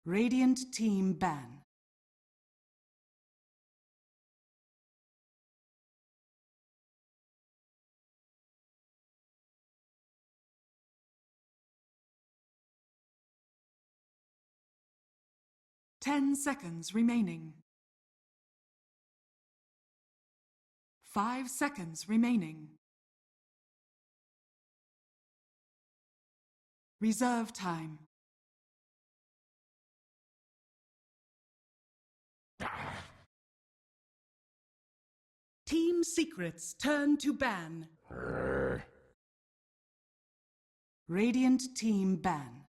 Radiant team ban. Ten seconds remaining. 5 seconds remaining. Reserve time. Team secrets turn to ban. Radiant team ban.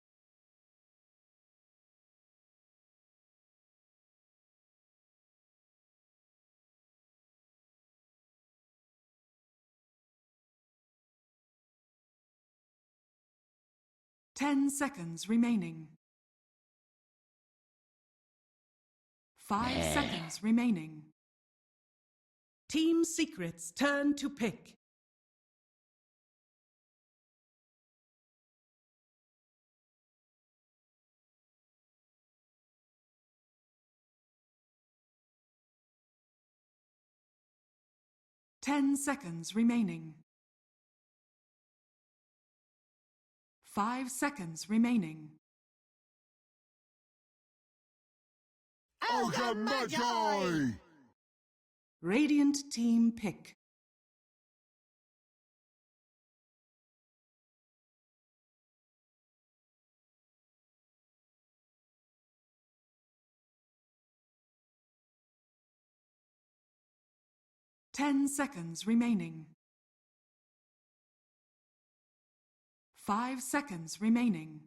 Ten seconds remaining. 5 seconds remaining. Team secrets turn to pick. Ten seconds remaining. 5 seconds remaining. ImbaTV! Radiant team pick. Ten seconds remaining. 5 seconds remaining.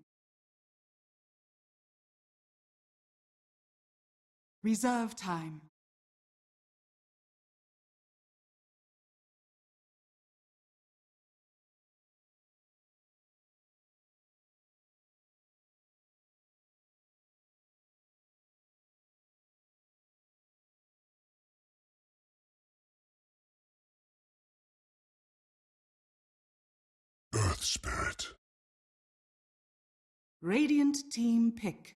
Reserve time. Earth Spirit. Radiant team pick.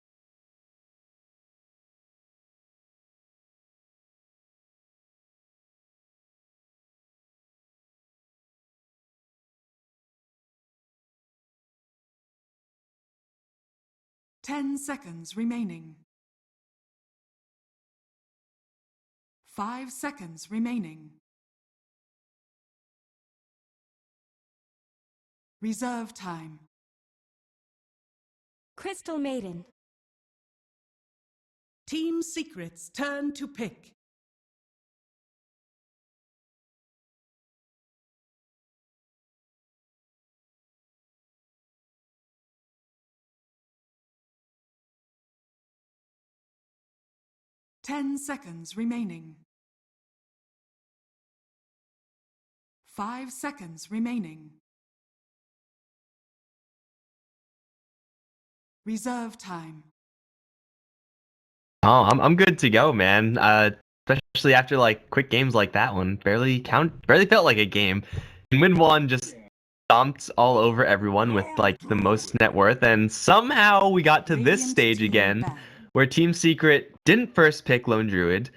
Ten seconds remaining. 5 seconds remaining. Reserve time. Crystal Maiden. Team secrets turn to pick. Ten seconds remaining. 5 seconds remaining. Reserve time. Oh, I'm good to go, man. Especially after like quick games like that one, barely felt like a game. And win one just stomped all over everyone with like the most net worth, and somehow we got to this Radiant stage team again, ban. where Team Secret didn't first pick Lone Druid,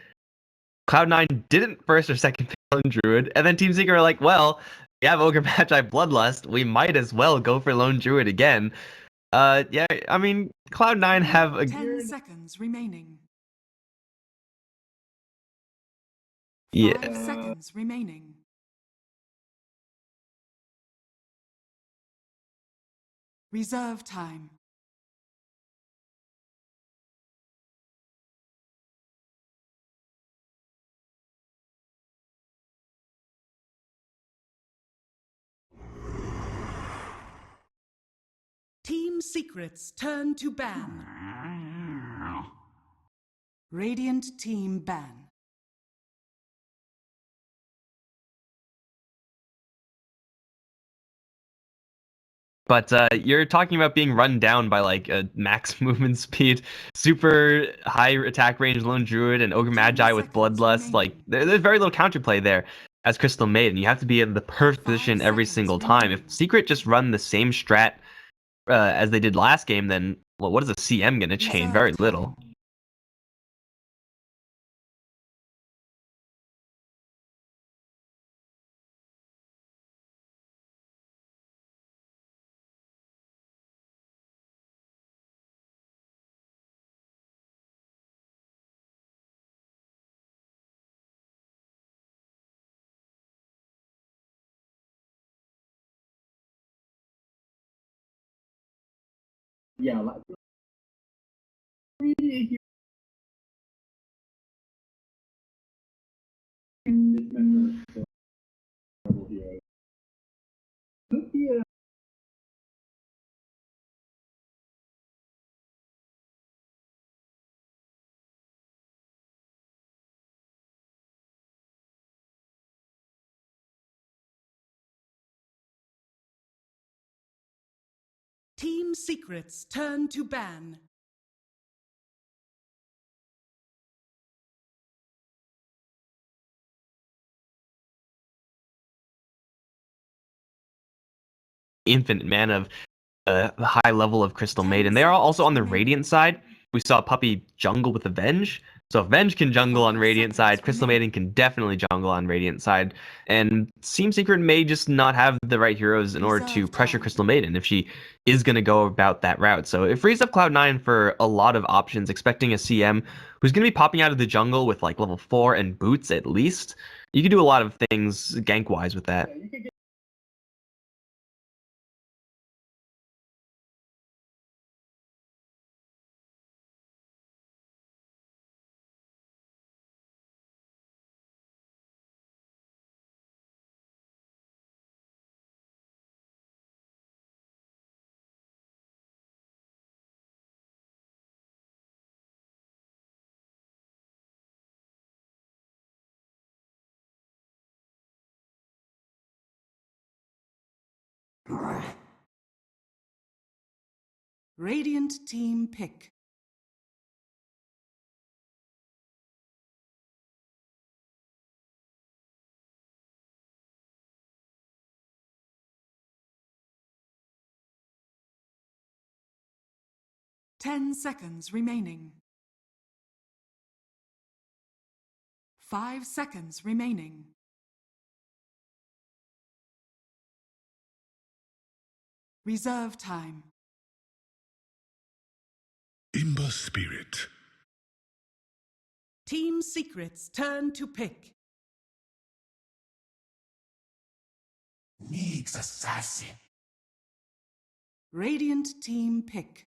Cloud9 didn't first or second pick Lone Druid, and then Team Secret are like, well, we have Ogre Magi Bloodlust, we might as well go for Lone Druid again. Yeah, I mean, Cloud9 have a 10 seconds remaining. 5 yeah. seconds remaining. Reserve time. Team secrets turn to ban. Radiant team ban. But you're talking about being run down by like a max movement speed, super high attack range Lone Druid, and Ogre Magi with Bloodlust. Like there's very little counterplay there as Crystal Maiden. You have to be in the perfect position every single time. If Secret just run the same strat as they did last game, then well, what is a CM going to change? Reserve Very time. little. Team secrets turn to ban. Infinite mana of the high level of Crystal 10 Maiden. They are also on the seconds remaining. Radiant side. We saw Puppy jungle with Avenge. So if Avenge can jungle on 5 Radiant seconds side, Crystal remaining. Maiden can definitely jungle on Radiant side. And Team Secret may just not have the right heroes in order to Reserve pressure time. Crystal Maiden if she is going to go about that route. So it frees up Cloud9 for a lot of options, expecting a CM who's going to be popping out of the jungle with like level 4 and boots at least. You can do a lot of things gank-wise with that. Radiant team pick. Ten seconds remaining. 5 seconds remaining. Reserve time. Imba spirit. Team secrets turn to pick. Needs assassin. Radiant team pick.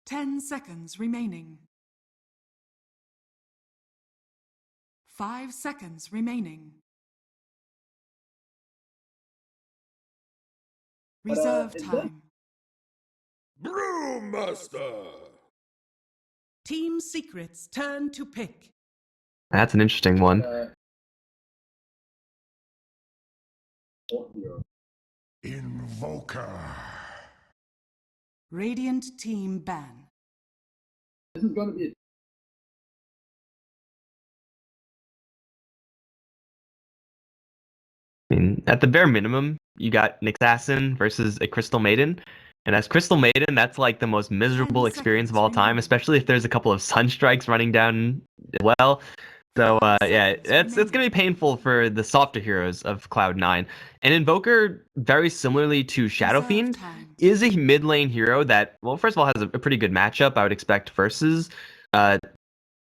Ten seconds remaining. 5 seconds remaining. Reserve time. Brewmaster. Team secrets turn to pick. That's an interesting one. Invoker. Radiant team ban. I mean, at the bare minimum, you got an assassin versus a Crystal Maiden. And as Crystal Maiden, that's like the most miserable 10 experience of seconds all time, remaining. especially if there's a couple of sunstrikes running down as well. So 5 yeah, seconds it's gonna be remaining. painful for the softer heroes of Cloud9. And Invoker, very similarly to Shadow Reserve Fiend, time. is a mid lane hero that, well, first of all, has a pretty good matchup, I would expect, versus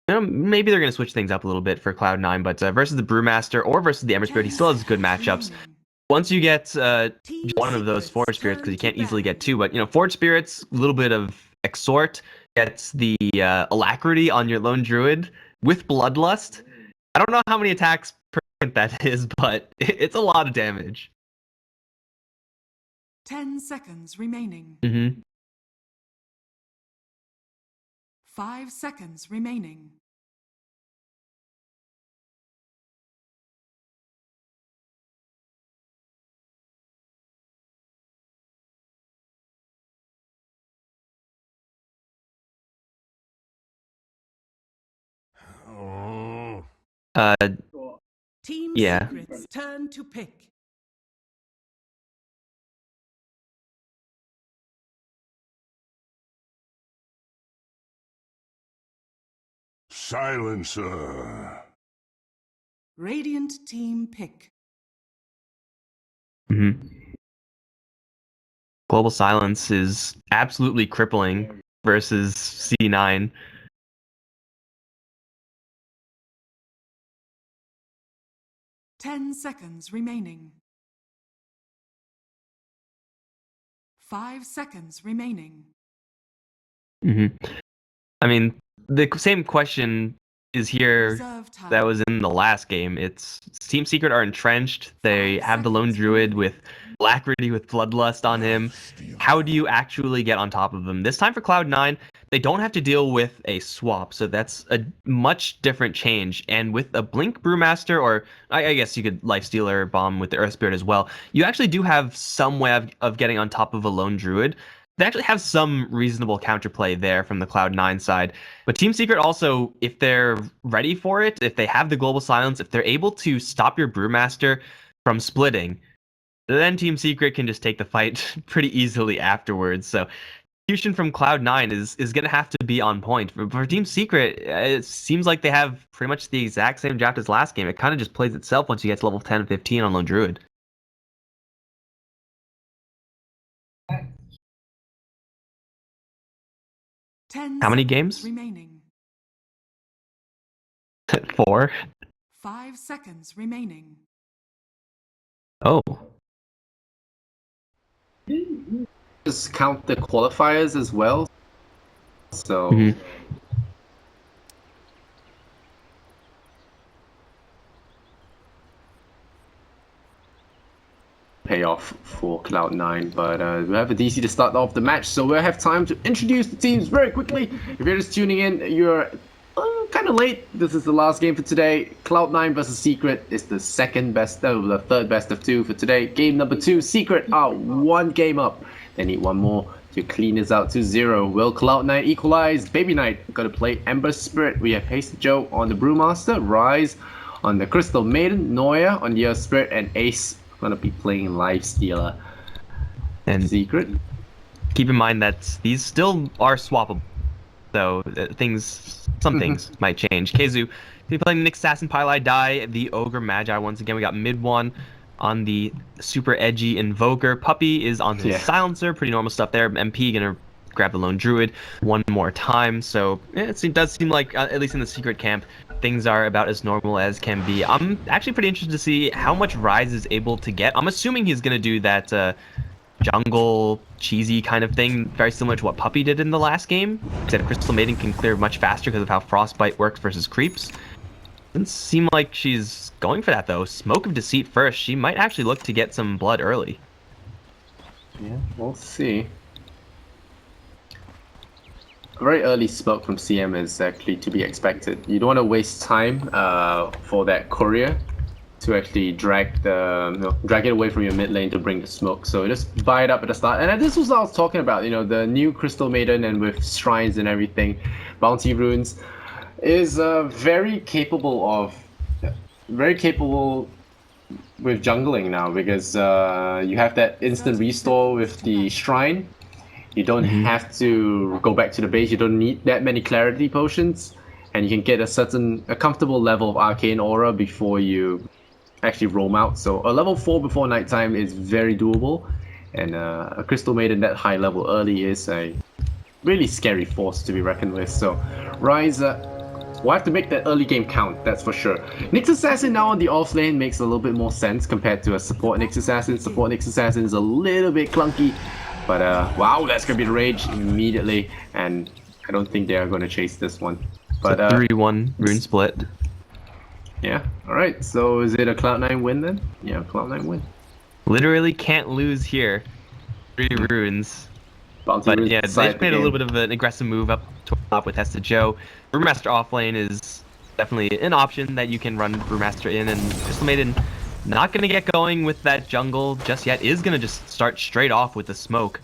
maybe they're going to switch things up a little bit for Cloud9, but versus the Brewmaster or versus the Ember Spirit, 10 he still has good seconds matchups. remaining. Once you get Team one of those secrets Forge Spirits, because turn you to can't easily get ban. two, but Forge Spirits, a little bit of Exhort, gets the Alacrity on your Lone Druid with Bloodlust. I don't know how many attacks per hit that is, but it's a lot of damage. 10 seconds remaining. Mm-hmm. 5 seconds remaining. Team Yeah. Secret's turn to pick. Silencer. Radiant team pick. Global Silence is absolutely crippling versus C9. 10 seconds remaining. 5 seconds remaining. I mean, the same question is here Reserve time. that was in the last game. It's Team Secret are entrenched. They 5 have the lone seconds druid remaining. with Alacrity with Bloodlust on him. How do you actually get on top of them? This time for Cloud9, they don't have to deal with a swap, so that's a much different change. And with a Blink Brewmaster, or I guess you could Lifesteal or Bomb with the Earth Spirit as well, you actually do have some way of getting on top of a lone druid. They actually have some reasonable counterplay there from the Cloud9 side. But Team Secret also, if they're ready for it, if they have the Global Silence, if they're able to stop your Brewmaster from splitting, then Team Secret can just take the fight pretty easily afterwards. So execution from Cloud9 is going to have to be on point. For Team Secret, it seems like they have pretty much the exact same draft as last game. It kind of just plays itself once you get to level 10 and 15 on Lone Druid. 10 How many seconds games? remaining. 4? 5 seconds remaining. Oh. Just count the qualifiers as well. So payoff for Cloud9, but we have a DC to start off the match, so we'll have time to introduce the teams very quickly. If you're just tuning in, you're kind of late. This is the last game for today. Cloud9 versus Secret is the the third best of 2 for today. Game number 2, Secret are 1 game up. They need 1 more to clean this out to 0. Will Cloud9 equalize? Baby Knight gonna play Ember Spirit. We have Pasted Joe on the Brewmaster, Rise on the Crystal Maiden, Noya on the Earth Spirit, and Ace gonna be playing Lifestealer. And Secret. keep in mind that these still are swappable, so some things might change. Keizu be playing Nyx Assassin, Pylai Die, the Ogre Magi. Once again, we got mid 1 on the super edgy Invoker. Puppy is on his Silencer, pretty normal stuff there. MP gonna grab the Lone Druid 1 more time, so it does seem like, at least in the Secret camp, things are about as normal as can be. I'm actually pretty interested to see how much Rise is able to get. I'm assuming he's gonna do that jungle cheesy kind of thing, very similar to what Puppy did in the last game, except Crystal Maiden can clear much faster because of how Frostbite works versus creeps. Doesn't seem like she's going for that though. Smoke of Deceit first. She might actually look to get some blood early. Yeah, we'll see. A very early smoke from CM is actually to be expected. You don't want to waste time for that courier to actually drag it away from your mid lane to bring the smoke. So just buy it up at the start. And this was what I was talking about. You know, the new Crystal Maiden and with shrines and everything, bounty runes, is very capable with jungling now, because you have that instant restore with the shrine. You don't have to go back to the base. You don't need that many clarity potions, and you can get a comfortable level of arcane aura before you actually roam out. So a level 4 before nighttime is very doable, and a Crystal Maiden that high level early is a really scary force to be reckoned with. So Rise, we'll have to make that early game count, that's for sure. Nyx Assassin now on the off lane makes a little bit more sense compared to a support Nyx Assassin. Support Nyx Assassin is a little bit clunky, but wow, that's gonna be the rage immediately, and I don't think they are gonna chase this one. But 3-1 rune split. Yeah, alright, so is it a Cloud9 win then? Yeah, Cloud9 win. Literally can't lose here. 3 runes. Bounty But runes yeah, decide they've the made a little game. bit of an aggressive move up top with Hesta Joe. Brewmaster offlane is definitely an option that you can run Brewmaster in, and Crystal Maiden not going to get going with that jungle just yet, is going to just start straight off with the smoke.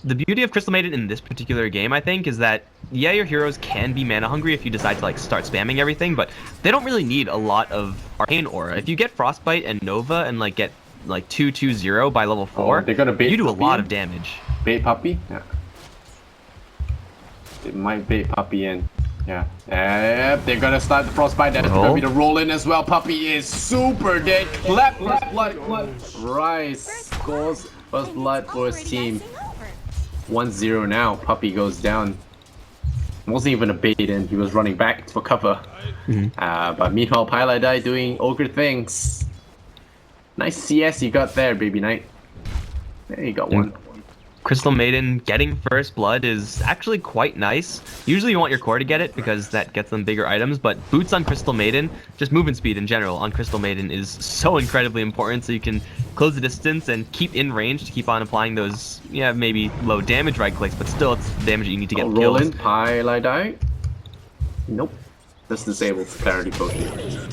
The beauty of Crystal Maiden in this particular game, I think, is that, yeah, your heroes can be mana hungry if you decide to like start spamming everything, but they don't really need a lot of Arcane Aura. If you get Frostbite and Nova and like get like 2-2-0 by level 4, they're gonna bait you do a Puppy lot in? of damage. Bait Puppy? Yeah. It might bait Puppy in. Yeah. Yep, they're gonna start the Frostbite. That's gonna be the roll in as well. Puppy is super dead. Clap first blood. Rice scores first blood for his team. 1-0 now. Puppy goes down. Wasn't even a bait in. He was running back for cover. But meanwhile, Pylai doing ogre things. Nice CS you got there, Baby Knight. There you got one. Crystal Maiden getting first blood is actually quite nice. Usually you want your core to get it because that gets them bigger items, but boots on Crystal Maiden, just movement speed in general on Crystal Maiden is so incredibly important, so you can close the distance and keep in range to keep on applying those, yeah, maybe low damage right clicks, but still it's damage that you need to get Roll kills. in, Pylai. Nope. That's disabled Clarity Potion.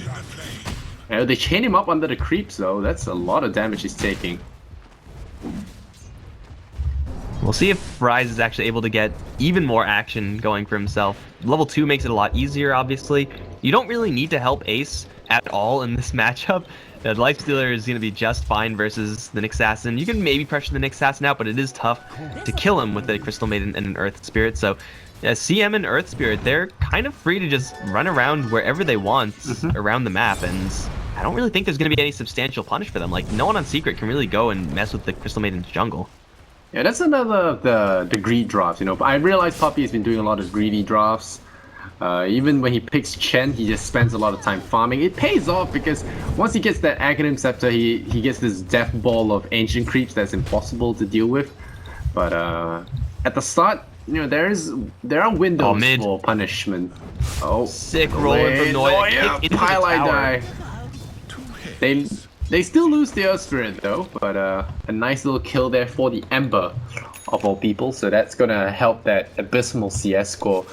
They chain him up under the creeps though. That's a lot of damage he's taking. We'll see if Rise is actually able to get even more action going for himself. Level 2 makes it a lot easier, obviously. You don't really need to help Ace at all in this matchup. The Lifestealer is going to be just fine versus the Nyx Assassin. You can maybe pressure the Nyx Assassin out, but it is tough to kill him with a Crystal Maiden and an Earth Spirit. So CM and Earth Spirit, they're kind of free to just run around wherever they want around the map, and I don't really think there's going to be any substantial punish for them. Like, no one on Secret can really go and mess with the Crystal Maiden's jungle. Yeah, that's another of the greed drafts, you know. But I realize Puppy has been doing a lot of greedy drafts. Even when he picks Chen, he just spends a lot of time farming. It pays off because once he gets that Aghanim Scepter, he gets this death ball of ancient creeps that's impossible to deal with. But at the start, you know, there are windows for punishment. Oh, sick rolling from Noya. Kick into the tower. They still lose the Earth Spirit though, but a nice little kill there for the Ember of all people, so that's gonna help that abysmal CS score.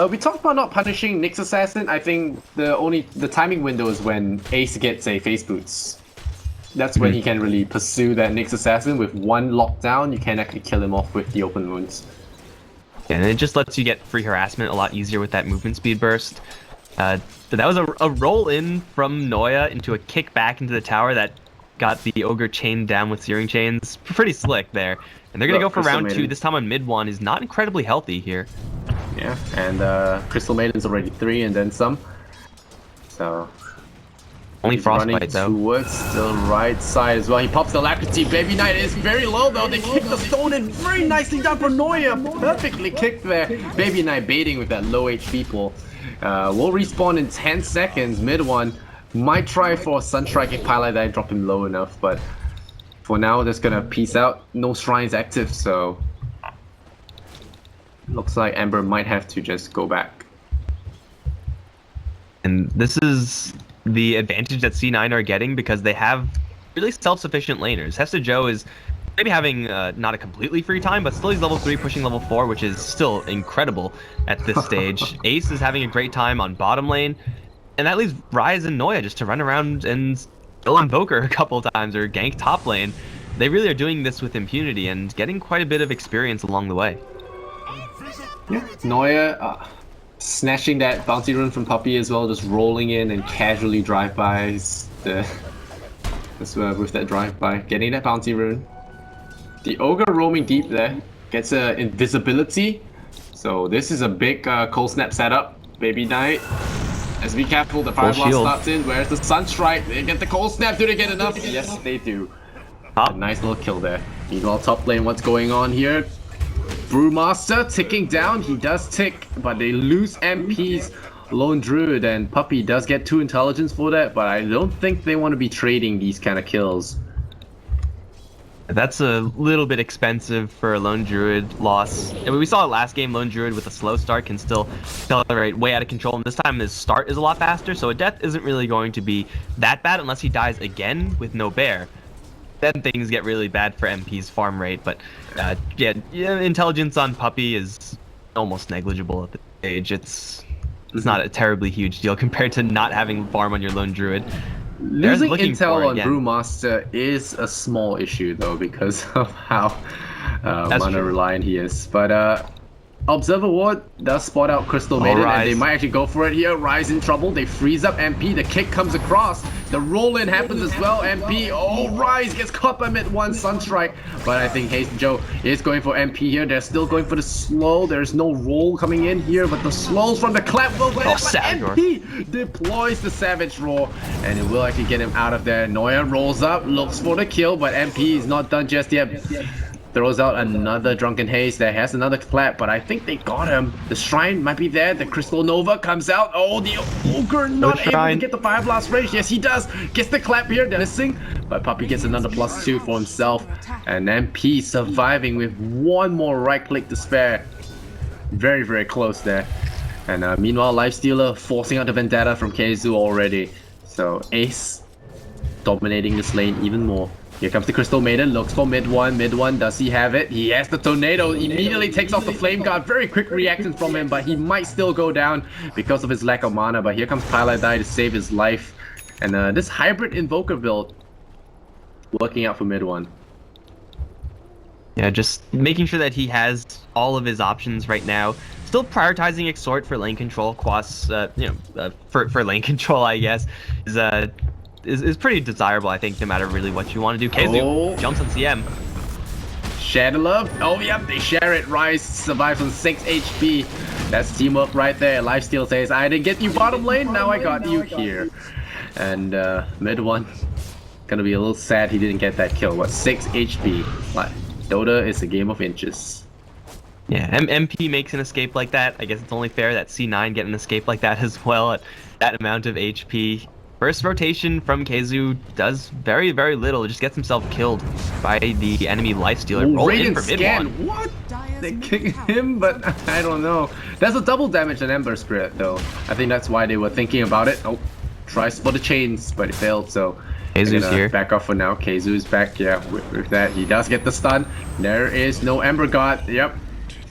We talked about not punishing Nyx Assassin. I think the timing window is when Ace gets a face boots. That's when he can really pursue that Nyx Assassin. With one lockdown, you can actually kill him off with the open wounds. Yeah, and it just lets you get free harassment a lot easier with that movement speed burst. But that was a roll in from Noya into a kick back into the tower that got the Ogre chained down with Searing Chains. Pretty slick there. And they're going to go for round 2. This time on mid 1 is not incredibly healthy here. Yeah, and Crystal Maiden's already 3 and then some. So only Frostbite running though. Towards the right side as well. He pops the Alacrity. Baby Knight is very low though. They kick the stone in very nicely done for Noya. Perfectly kicked there. Baby Knight baiting with that low HP pull. We'll respawn in 10 seconds. Mid 1 might try for Sunstrike if Pylai drop him low enough, but for now, that's gonna peace out. No shrines active, so looks like Ember might have to just go back. And this is the advantage that C9 are getting because they have really self-sufficient laners. Hesta Joe is maybe having not a completely free time, but still he's level 3 pushing level 4, which is still incredible at this stage. Ace is having a great time on bottom lane, and that leaves Rise and Noya just to run around and kill Invoker a couple times or gank top lane. They really are doing this with impunity and getting quite a bit of experience along the way. Yeah, Noya snatching that bounty rune from Puppy as well, just rolling in and casually drive-bys with that drive-by, getting that bounty rune. The Ogre roaming deep there, gets invisibility, so this is a big cold snap setup. Baby Knight, as be careful, the Fire Blast starts in, where's the Sunstrike? They get the cold snap, do they get enough? Yes, they do. A nice little kill there. Meanwhile, top lane, what's going on here? Brewmaster ticking down, he does tick, but they lose MPs. Lone Druid, and Puppy does get 2 intelligence for that, but I don't think they want to be trading these kind of kills. That's a little bit expensive for a Lone Druid loss. I mean, we saw it last game, Lone Druid with a slow start can still accelerate way out of control, and this time his start is a lot faster, so a death isn't really going to be that bad unless he dies again with no bear. Then things get really bad for MP's farm rate, but yeah, intelligence on Puppy is almost negligible at this stage. It's not a terribly huge deal compared to not having farm on your Lone Druid. Losing intel on Brewmaster is a small issue though, because of how mana reliant he is. But Observer Ward does spot out Crystal Maiden, and they might actually go for it here. Rise in trouble. They freeze up MP. The kick comes across. The roll-in happens as well. MP. Oh, Rise gets caught by mid-1 Sunstrike. But I think Haste Joe is going for MP here. They're still going for the slow. There's no roll coming in here, but the slows from the clap will get it. But MP deploys the Savage Roar, and it will actually get him out of there. Neuer rolls up, looks for the kill, but MP is not done just yet. Throws out another Drunken Haze that has another clap, but I think they got him. The Shrine might be there. The Crystal Nova comes out. Oh, the Ogre not able to get the Fire Blast range. Yes, he does. Gets the clap here. They're missing, but Puppy gets another +2 for himself. And MP surviving with one more right click to spare. Very, very close there. And meanwhile, Lifestealer forcing out the Vendetta from Keizu already. So Ace dominating this lane even more. Here comes the Crystal Maiden, looks for mid-1. Mid-1, does he have it? He has the Tornado, immediately takes off the Flame Guard. Very quick reaction from him, but he might still go down because of his lack of mana. But here comes Paladai to save his life. And this hybrid Invoker build working out for mid-1. Yeah, just making sure that he has all of his options right now. Still prioritizing Exhort for lane control. Quas, for lane control, I guess, is pretty desirable, I think, no matter really what you want to do. Keizu jumps on CM. Share the love. Oh, yep, they share it. Rise survives on 6 HP. That's teamwork right there. Lifesteal says, I didn't get you bottom lane, now I got you here. And mid-1, gonna be a little sad he didn't get that kill. What, 6 HP? Like, Dota is a game of inches. Yeah, MP makes an escape like that. I guess it's only fair that C9 get an escape like that as well at that amount of HP. First rotation from Keizu does very, very little. Just gets himself killed by the enemy Lifestealer. Roll in for mid-1. What? They kick him, but I don't know. That's a double damage on Ember Spirit, though. I think that's why they were thinking about it. Oh, tries for the chains, but it failed, so Keizu's here. Back off for now. Keizu's back, yeah, with that. He does get the stun. There is no Ember God. Yep.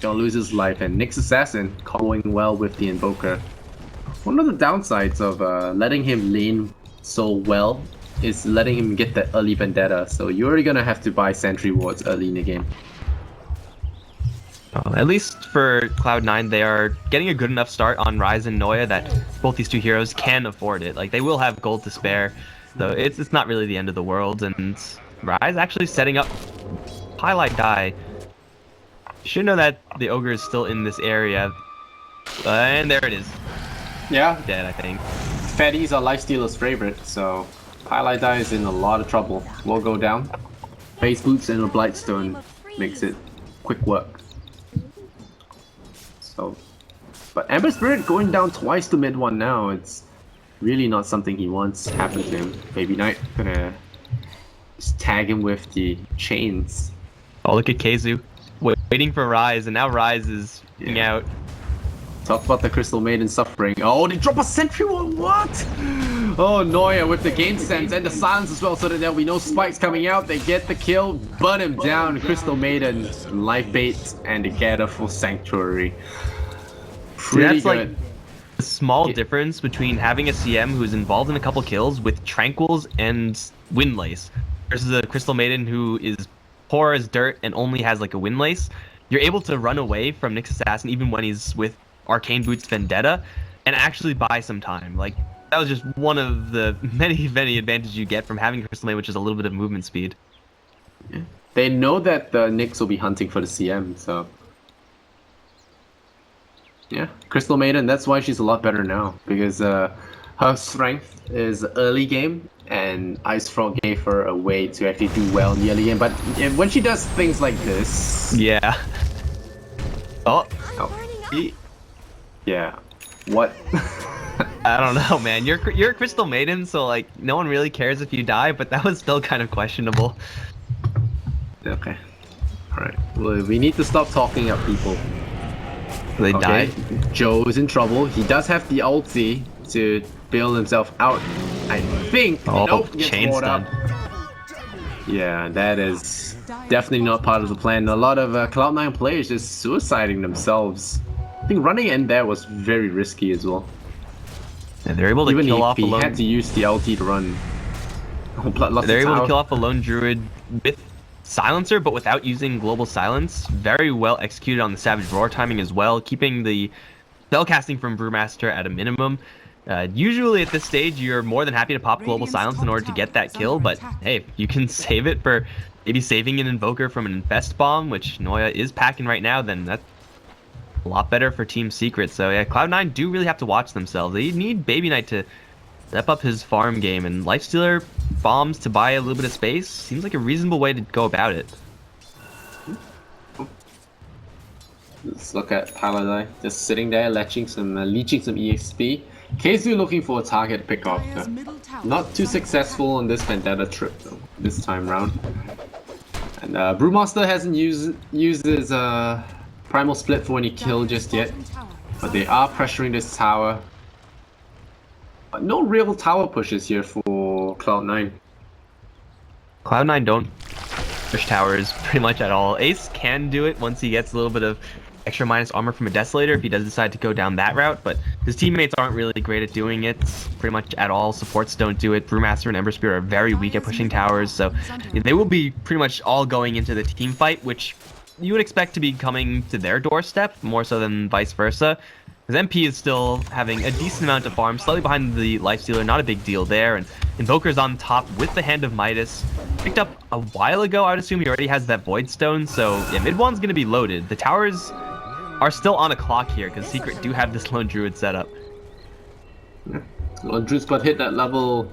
Gonna lose his life, and Nyx Assassin comboing well with the Invoker. One of the downsides of letting him lane so well is letting him get that early Vendetta, so you're already gonna have to buy Sentry Wards early in the game. At least for Cloud9, they are getting a good enough start on Rise and Noya that both these two heroes can afford it. Like, they will have gold to spare, so it's not really the end of the world, and Rise actually setting up Highlight Die. You should know that the Ogre is still in this area, and there it is. Yeah, Dead, I think. Fatties are Lifestealer's favorite, so Highlight Die is in a lot of trouble. Will go down. Face Boots and a Blightstone makes it quick work. So, but Ember Spirit going down twice to mid-1 now, it's really not something he wants happen to him. Baby Knight gonna just tag him with the chains. Oh, look at Keizu. Waiting for Rise, and now Rise is out. Talk about the Crystal Maiden suffering. Oh, they drop a Sentry Ward, what? Oh, Neuer with the game sense and the silence as well, so that there'll be no spikes coming out. They get the kill, burn him down. Crystal Maiden, life bait, and the gather for Sanctuary. Pretty good. Like a small difference between having a CM who's involved in a couple kills with Tranquils and Windlace versus a Crystal Maiden who is poor as dirt and only has like a Windlace. You're able to run away from Nyx Assassin even when he's with Arcane Boots Vendetta and actually buy some time. Like, that was just one of the many advantages you get from having Crystal Maiden, which is a little bit of movement speed. Yeah. They know that the Nyx will be hunting for the CM, so yeah, Crystal Maiden, that's why she's a lot better now, because her strength is early game, and Ice Frog gave her a way to actually do well in the early game. But when she does things like this, yeah. Oh. Yeah. What? I don't know, man. You're a Crystal Maiden, so like no one really cares if you die, but that was still kind of questionable. Okay. Alright. Well, we need to stop talking up people. They died. Joe is in trouble. He does have the ulti to bail himself out, I think. Oh, nope, chain stun. Yeah, that is definitely not part of the plan. A lot of Cloud9 players just suiciding themselves. I think running in there was very risky as well. Yeah, they're able to kill off a lone. He had to use the ulti to run. They're able to kill off a lone druid with Silencer, but without using Global Silence. Very well executed on the Savage Roar timing as well, keeping the spellcasting from Brewmaster at a minimum. Usually at this stage, you're more than happy to pop Global Silence in order to get that kill, but hey, if you can save it for maybe saving an Invoker from an Infest Bomb, which Noya is packing right now, then that's a lot better for Team Secret. So yeah, Cloud9 do really have to watch themselves. They need Baby Knight to step up his farm game, and Lifestealer bombs to buy a little bit of space seems like a reasonable way to go about it. Let's look at Paladin just sitting there, leeching some EXP. Keizu looking for a target to pick off. Not too successful on this Vendetta trip though, this time round. And Brewmaster hasn't used his Primal Split for any kill just yet, but they are pressuring this tower. But no real tower pushes here for Cloud9. Cloud9 don't push towers pretty much at all. Ace can do it once he gets a little bit of extra minus armor from a Desolator if he does decide to go down that route, but his teammates aren't really great at doing it pretty much at all. Supports don't do it. Brewmaster and Ember Spear are very weak at pushing towers, so they will be pretty much all going into the team fight, which you would expect to be coming to their doorstep more so than vice versa. Because MP is still having a decent amount of farm, slightly behind the Lifestealer, not a big deal there, and Invoker's on top with the Hand of Midas. Picked up a while ago, I would assume he already has that Void Stone, so yeah, mid one's gonna be loaded. The towers are still on a clock here, because Secret do have this Lone Druid set up. Yeah. Lone Druid's got hit that level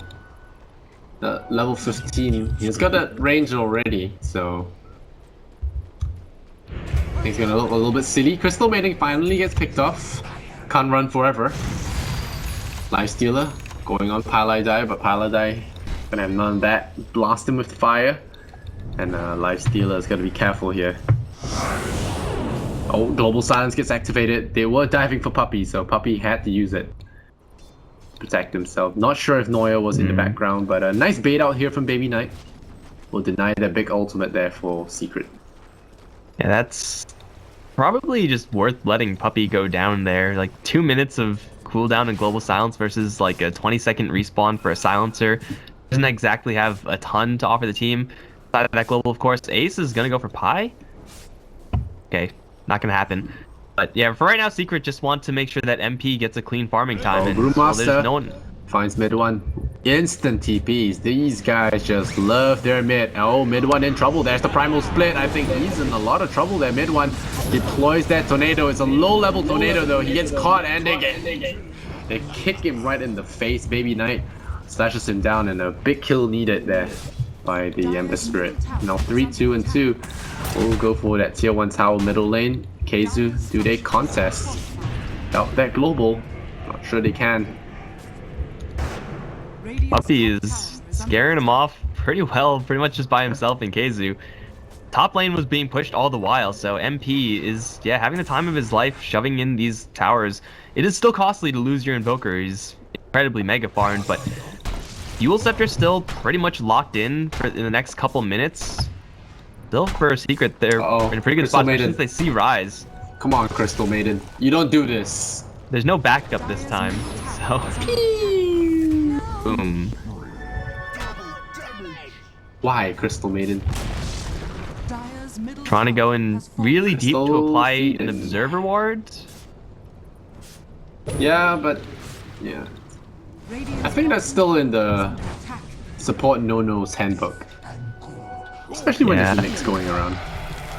15. He's got that range already, so he's gonna look a little bit silly. Crystal Maiden finally gets picked off. Can't run forever. Lifestealer going on Paladin, but Paladin gonna have none of that. Blast him with fire. And Lifestealer is gonna be careful here. Oh, Global Silence gets activated. They were diving for Puppy, so Puppy had to use it to protect himself. Not sure if Noya was in the background, but a nice bait out here from Baby Knight. Will deny that big ultimate there for Secret. Yeah, that's probably just worth letting Puppy go down there. Like 2 minutes of cooldown and Global Silence versus like a 20-second respawn for a Silencer. Doesn't exactly have a ton to offer the team. Side of that Global, of course, Ace is gonna go for Pi. Okay, not gonna happen. But yeah, for right now, Secret just want to make sure that MP gets a clean farming time. And Brewmaster there's no one finds mid one. Instant TPs. These guys just love their mid. Oh, mid one in trouble. There's the Primal Split. I think he's in a lot of trouble there. Mid one deploys that tornado. It's a low-level tornado though. He gets caught and they kick him right in the face. Baby Knight slashes him down, and a big kill needed there by the Ember Spirit. Now 3, 2, and 2. We'll go for that tier 1 tower middle lane. Keizu, do they contest? Without that global, not sure they can. Puppy is scaring him off pretty well, pretty much just by himself and Keizu. Top lane was being pushed all the while, so MP is, yeah, having the time of his life shoving in these towers. It is still costly to lose your Invoker. He's incredibly mega farmed, but Fuel Scepter still pretty much locked in for the next couple minutes. Still for a Secret, they're in a pretty good spot since they see Rise. Come on, Crystal Maiden. You don't do this. There's no backup this time, so boom. Why, Crystal Maiden? Trying to go in really deep to apply an Observer Ward. Yeah, but yeah. I think that's still in the support no-no's handbook. Especially when there's Phoenix going around.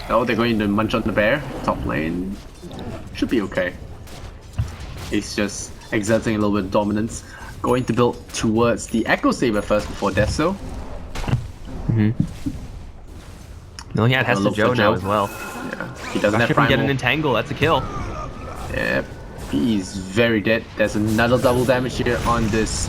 Oh, they're going to munch on the bear. Top lane. Should be okay. He's just exerting a little bit of dominance. Going to build towards the Echo Saber first before Deso. No, he had Hester Joe now as well. Yeah, he doesn't have Primal. Primal. Get an Entangle, that's a kill. Yeah, he's very dead. There's another double damage here on this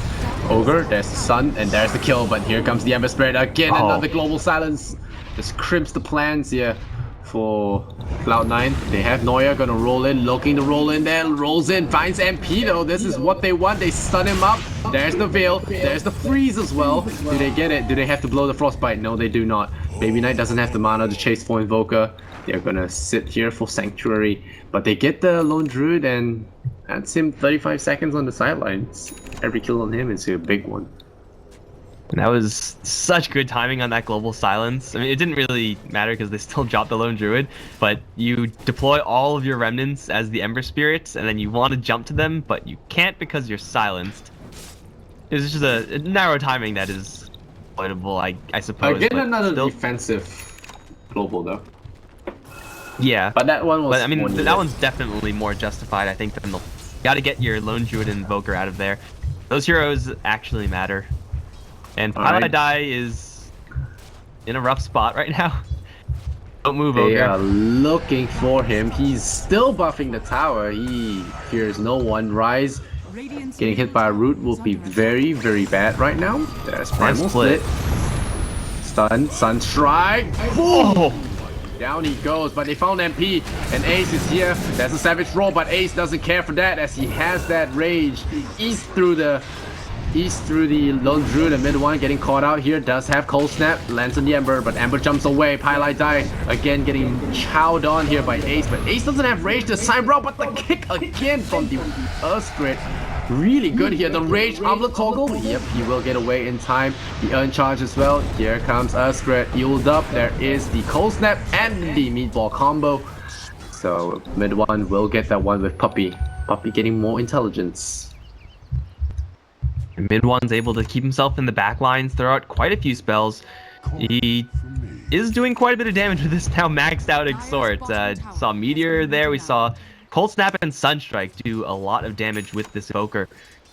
Ogre. There's the Sun, and there's the kill, but here comes the Ember Spirit again. Another Global Silence. Just crimps the plans here for Cloud9. They have Noya gonna roll in, looking to roll in there, rolls in, finds MP though. This is what they want. They stun him up. There's the Veil, there's the Freeze as well. Do they get it? Do they have to blow the Frostbite? No, they do not. Baby Knight doesn't have the mana to chase for Invoker. They're gonna sit here for Sanctuary, but they get the Lone Druid, and that's him 35 seconds on the sidelines. Every kill on him is a big one. And that was such good timing on that global silence. I mean, it didn't really matter because they still dropped the lone druid, but you deploy all of your remnants as the Ember Spirits, and then you want to jump to them, but you can't because you're silenced. It's just a narrow timing that is avoidable, I suppose. Again, but another still, defensive global though. yeah. But that one was. But I mean, more needed. that one's definitely more justified, I think, than the. Got to get your lone druid and invoker out of there. Those heroes actually matter. And Alright. Dai is in a rough spot right now. Don't move, They Ogre. are looking for him. He's still buffing the tower. He fears no one. Rise Radiant's getting hit by a root will be very, very bad right now. There's Primal split. Stun, Sunstrike. Oh! Down he goes, but they found MP, and Ace is here. There's a savage roll, but Ace doesn't care for that as he has that rage. East through the lone druid, and mid one getting caught out here. Does have cold snap, lands on the Ember, but Ember jumps away. Pylai die again, getting chowed on here by Ace, but Ace doesn't have rage this time, bro. But the kick again from the Earth Spirit. Really good here. The rage Armlet toggle. Yep, he will get away in time. The Earn charge as well. Here comes Earthspread. Healed up. There is the cold snap and the meatball combo. So mid one will get that one with Puppy. Puppy getting more intelligence. And mid one's able to keep himself in the back lines, throw out quite a few spells. He is doing quite a bit of damage with this now maxed out Exhort. Saw Meteor there. We saw Cold Snap and Sunstrike do a lot of damage with this Evoker.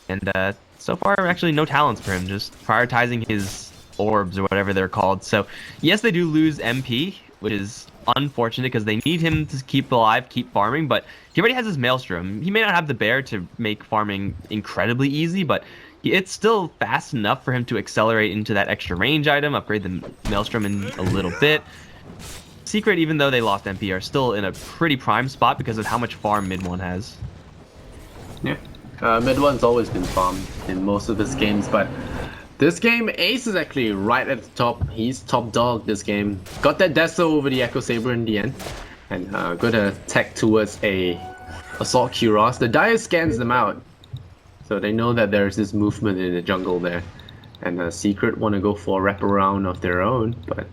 And so far, actually no talents for him, just prioritizing his orbs or whatever they're called. So yes, they do lose MP, which is unfortunate because they need him to keep alive, keep farming, but he already has his Maelstrom. He may not have the bear to make farming incredibly easy, but it's still fast enough for him to accelerate into that extra range item, upgrade the Maelstrom in a little bit. Secret, even though they lost MP, are still in a pretty prime spot because of how much farm mid one has. Yeah. Mid one's always been farmed in most of his games, but this game, Ace is actually right at the top. He's top dog this game. Got that Deso over the Echo Saber in the end. And gonna attack towards a Assault Kuros. The Dire scans them out. So they know that there's this movement in the jungle there. And Secret want to go for a wraparound of their own, but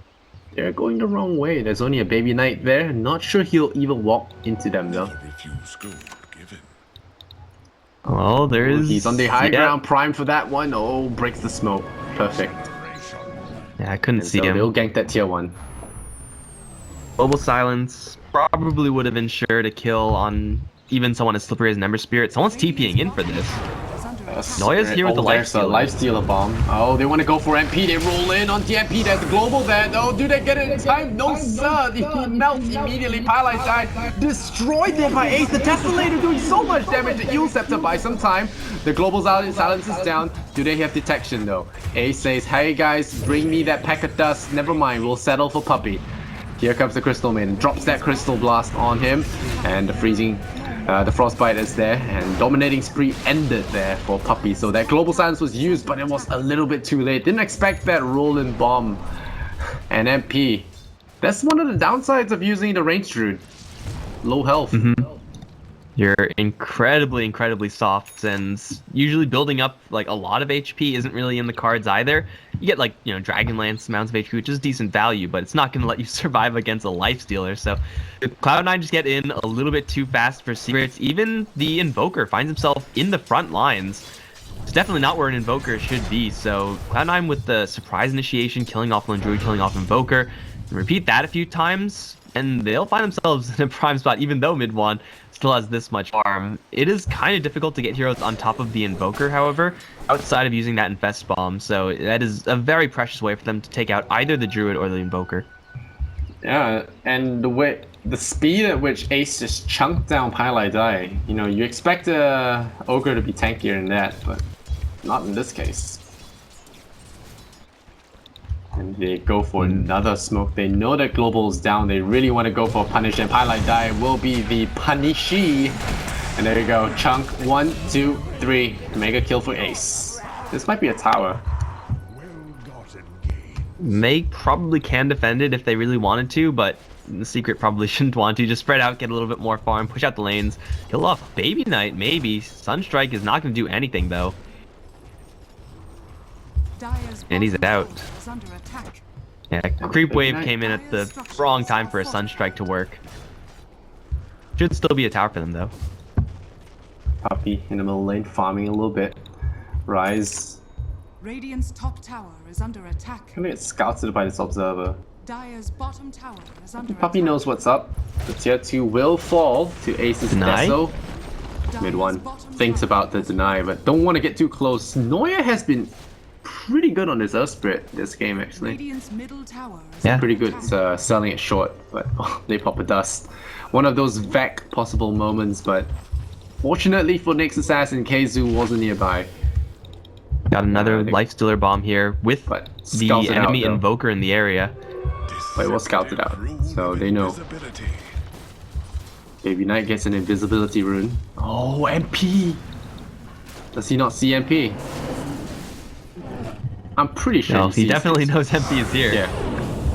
they're going the wrong way. There's only a baby knight there. Not sure he'll even walk into them though. Refuse gold given. Well, there's... He's on the high ground, prime for that one. Oh, breaks the smoke. Perfect. Yeah, I couldn't And see so him. they'll gank that tier 1. Global Silence probably would have ensured a kill on even someone as slippery as an Ember Spirit. Someone's TPing in for this. Noya's here with the There's a Lifestealer bomb. Oh, they want to go for MP. They roll in on the MP. There's the global there. Oh, do they get it in time? No, sir. He melts immediately. Pylite died. Destroyed there by Ace. The Desolator doing so much damage. The Eel Scepter by some time. The global silence is down. Do they have detection though? Ace says, hey guys, bring me that pack of dust. Never mind. We'll settle for Puppy. Here comes the Crystal Maiden. Drops that Crystal Blast on him. And the freezing... the Frostbite is there, and Dominating Spree ended there for Puppy. So that Global Silence was used, but it was a little bit too late. Didn't expect that roll-in bomb. And MP. That's one of the downsides of using the Range Druid. Low health. You're incredibly soft, and usually building up like a lot of HP isn't really in the cards either. You get like, you know, Dragonlance amounts of HP, which is decent value, but it's not going to let you survive against a Lifestealer. So Cloud9 just get in a little bit too fast for Secrets. Even the Invoker finds himself in the front lines. It's definitely not where an Invoker should be. So Cloud9 with the surprise initiation, killing off Lone Druid, killing off Invoker. And repeat that a few times, and they'll find themselves in a prime spot, even though mid one still has this much farm. It is kind of difficult to get heroes on top of the Invoker, however, outside of using that Infest Bomb. So that is a very precious way for them to take out either the Druid or the Invoker. Yeah, and the speed at which Ace just chunked down Pylai Die, you know, you expect a Ogre to be tankier than that, but not in this case. And they go for another smoke. They know that Global's down. They really want to go for a punish, and Pylai Die will be the punishee. And there you go. Chunk 1, 2, 3. Mega kill for Ace. This might be a tower. They probably can defend it if they really wanted to, but the Secret probably shouldn't want to. Just spread out, get a little bit more farm, push out the lanes, kill off Baby Knight, maybe. Sunstrike is not going to do anything, though. Dire's And he's bottom out. tower is under attack. Yeah, creep wave came in at the wrong time for a sunstrike to work. Should still be a tower for them though. Puppy in the middle lane, farming a little bit. Rise. Radiant's top tower is under attack. Gonna get scouted by this observer. Dire's bottom tower is under Puppy attack. knows what's up. The tier 2 will fall to Ace's Deny? Deso. Dire's Mid 1 bottom thinks tower about the is deny, but don't want to get too close. Noya has been pretty good on his Earth Spirit this game actually. Radiant's middle tower is Yeah. under Pretty good attack. selling it short, but they pop a dust. One of those vac possible moments, but fortunately for Nyx Assassin, Keizu wasn't nearby. Got another I think- Lifestealer bomb here with But the scouts it out, enemy though. invoker in the area. But it was scouted out, so they know. Invisibility. Baby Knight gets an invisibility rune. Oh, MP! Does he not see MP? I'm pretty sure No, he sees definitely it. knows MP is here. Yeah.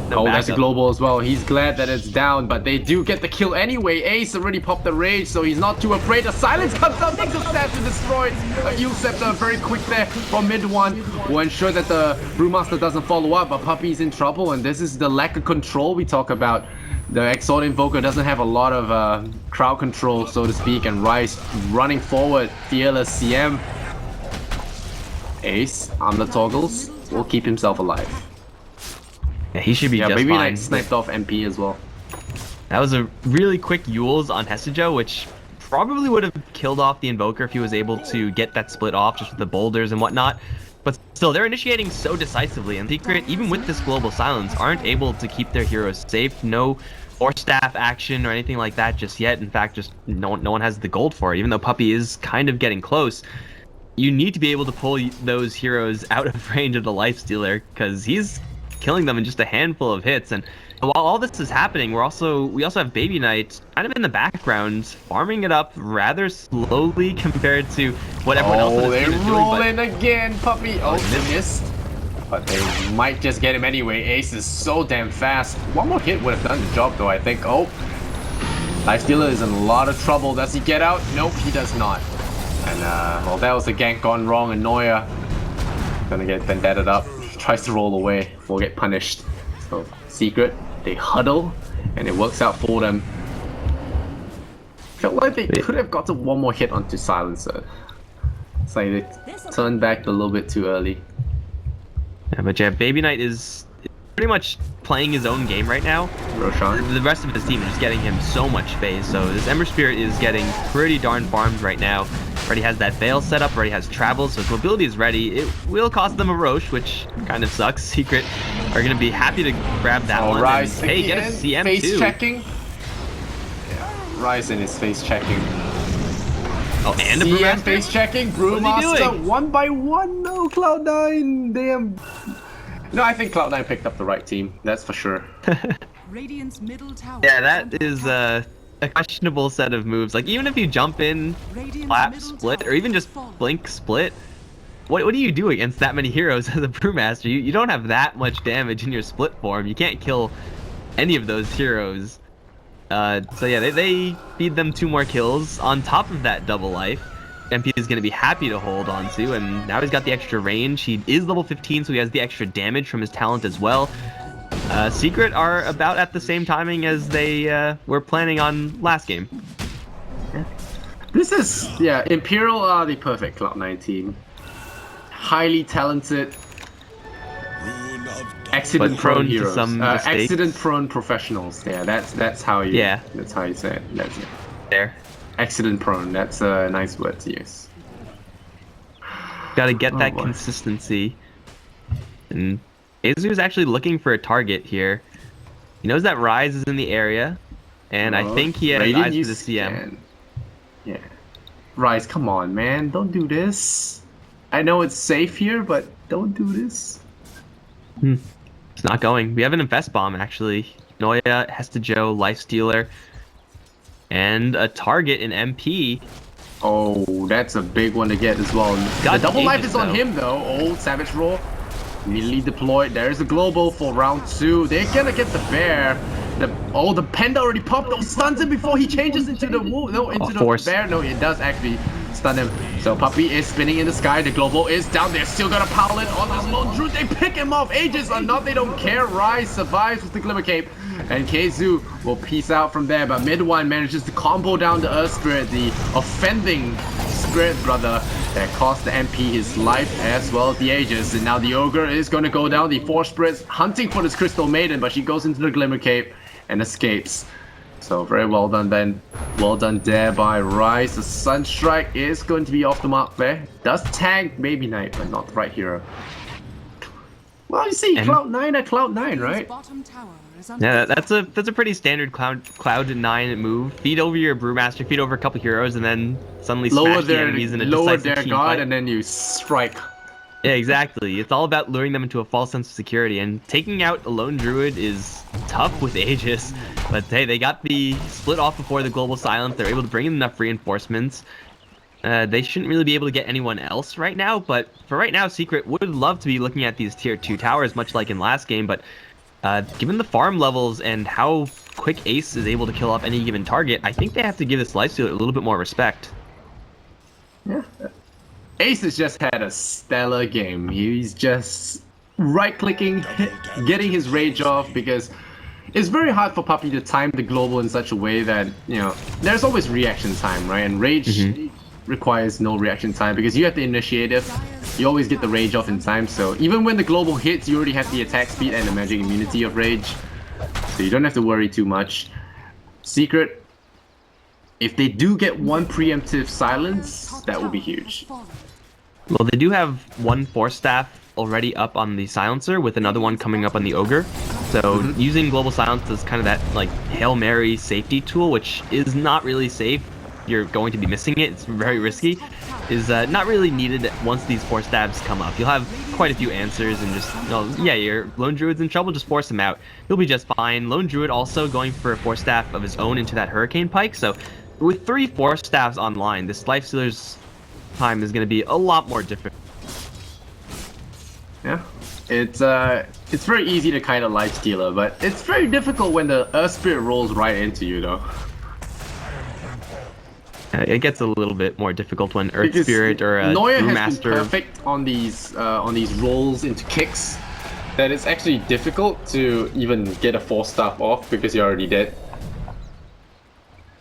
No Oh, that's a backup. global as well. He's glad that it's down, but they do get the kill anyway. Ace already popped the rage, so he's not too afraid. The silence comes out, makes a Assassin destroyed. Eel Scepter very quick there from mid 1. Will ensure that the Brewmaster doesn't follow up, but Puppy's in trouble, and this is the lack of control we talk about. The Exalt Invoker doesn't have a lot of crowd control, so to speak, and Rice running forward, fearless CM. Ace on the toggles will keep himself alive. Yeah, he should be Yeah, just Baby fine. Knight sniped off MP as well. That was a really quick Yules on Hestejo, which probably would have killed off the Invoker if he was able to get that split off just with the boulders and whatnot. But still, they're initiating so decisively, and Secret, even with this global silence, aren't able to keep their heroes safe. No Force Staff action or anything like that just yet. In fact, just no one has the gold for it, even though Puppy is kind of getting close. You need to be able to pull those heroes out of range of the Lifestealer, because he's killing them in just a handful of hits. And while all this is happening, we also have Baby Knight kind of in the background, farming it up rather slowly compared to what everyone else Oh, on the they team is roll doing. in again, Puppy. Oh, they missed. But they might just get him anyway. Ace is so damn fast. One more hit would have done the job, though, I think. Oh, Lifestealer is in a lot of trouble. Does he get out? Nope, he does not. And, well, that was a gank gone wrong, and Noya gonna get vendetted up. Tries to roll away, will get punished. So, Secret, they huddle, and it works out for them. Felt like they could have gotten one more hit onto Silencer. It's like they turned back a little bit too early. Yeah, but yeah, Baby Knight is pretty much playing his own game right now. Roshan. The rest of his team is just getting him so much space. So this Ember Spirit is getting pretty darn farmed right now. Already has that Veil set up, already has travel, so his mobility is ready. It will cost them a Roche, which kind of sucks. Secret are going to be happy to grab that one. Rise And, hey, get a again. CM Face too. checking. Yeah, Rise in his face checking. Oh, and a CM Brewmaster? face checking. he Brewmaster doing? 1 by 1. No, Cloud9. Damn. No, I think Cloud9 picked up the right team. That's for sure. Radiant's middle tower Yeah, is that under is attack. a questionable set of moves. Like, even if you jump in, Radiant's flap, middle split, tower or even has just fallen. blink, split, what do you do against that many heroes as a Brewmaster? You don't have that much damage in your split form. You can't kill any of those heroes. So yeah, they feed them 2 more kills on top of that double life. MP is going to be happy to hold on to, and now he's got the extra range. He is level 15, so he has the extra damage from his talent as well. Secret are about at the same timing as they were planning on last game. This is, yeah, Imperial are the perfect Cloud9 team. Highly talented, Rune of accident But prone prone to heroes. some mistakes. Accident prone professionals. Yeah, that's how you. Yeah. That's how you say it. That's it. There. Accident prone. That's a nice word to use. Got to get Oh, that boy. consistency. And Azu is actually looking for a target here. He knows that Rise is in the area, and I think he has Radiant eyes for use the CM. scan. Yeah. Rise, come on, man. Don't do this. I know it's safe here, but don't do this. It's not going. We have an Infest Bomb, actually. Noya, Hestejo, Lifestealer, and a target in MP. Oh, that's a big one to get as well. Got The double life Aegis, is on though. him though. Oh, Savage Roar. Immediately deployed. There's a global for round 2. They're gonna get the bear. The panda already popped. Oh, stuns him before he changes into the wolf. No, into the Force. bear. No, it does actually stun him. So Puppey is spinning in the sky. The global is down there. Still got a power in on this lone druid. They pick him off. Aegis or not, they don't care. Rise survives with the Glimmer Cape. And Keizu will peace out from there. But mid one manages to combo down the Earth Spirit, the offending Spirit Brother that cost the MP his life as well as the Aegis. And now the Ogre is going to go down. The 4 Spirits hunting for this Crystal Maiden, but she goes into the Glimmer Cape and escapes. So very well done, Ben. Well done there by Rise. The Sunstrike is going to be off the mark there. Does tag Baby Knight, but not the right hero. Well, you see, Cloud9 at Cloud9, right? Bottom tower is under Yeah, attack. that's a pretty standard Cloud9 move. Feed over your Brewmaster, feed over a couple heroes, and then suddenly smash the enemies in a decisive team guard, fight. and then you strike. Yeah, exactly. It's all about luring them into a false sense of security, and taking out a lone druid is tough with Aegis. But hey, they got the split off before the global silence. They're able to bring in enough reinforcements. They shouldn't really be able to get anyone else right now, but for right now, Secret would love to be looking at these tier 2 towers, much like in last game, but given the farm levels and how quick Ace is able to kill off any given target, I think they have to give this lifestealer a little bit more respect. Yeah. Ace has just had a stellar game. He's just right-clicking, getting his rage off, because it's very hard for Puppey to time the global in such a way that, you know, there's always reaction time, right? And rage requires no reaction time because you have the initiative. You always get the rage off in time, so even when the global hits, you already have the attack speed and the magic immunity of rage. So you don't have to worry too much. Secret, if they do get one preemptive silence, that will be huge. Well, they do have one Force Staff already up on the Silencer with another one coming up on the Ogre. So using Global Silence is kind of that like Hail Mary safety tool, which is not really safe. You're going to be missing it. It's very risky. Is not really needed once these Force Stabs come up. You'll have quite a few answers and just, you know, yeah, your Lone Druid's in trouble, just force him out. You'll be just fine. Lone Druid also going for a Force Staff of his own into that Hurricane Pike. So with 3 Force Staffs online, this Lifestealer's time is going to be a lot more different. Yeah, it's very easy to kind of lifestealer, but it's very difficult when the Earth Spirit rolls right into you, though. It gets a little bit more difficult when Earth Because Spirit or a Noya has been Brewmaster. perfect on these rolls into kicks, that it's actually difficult to even get a Force Staff off because you're already dead.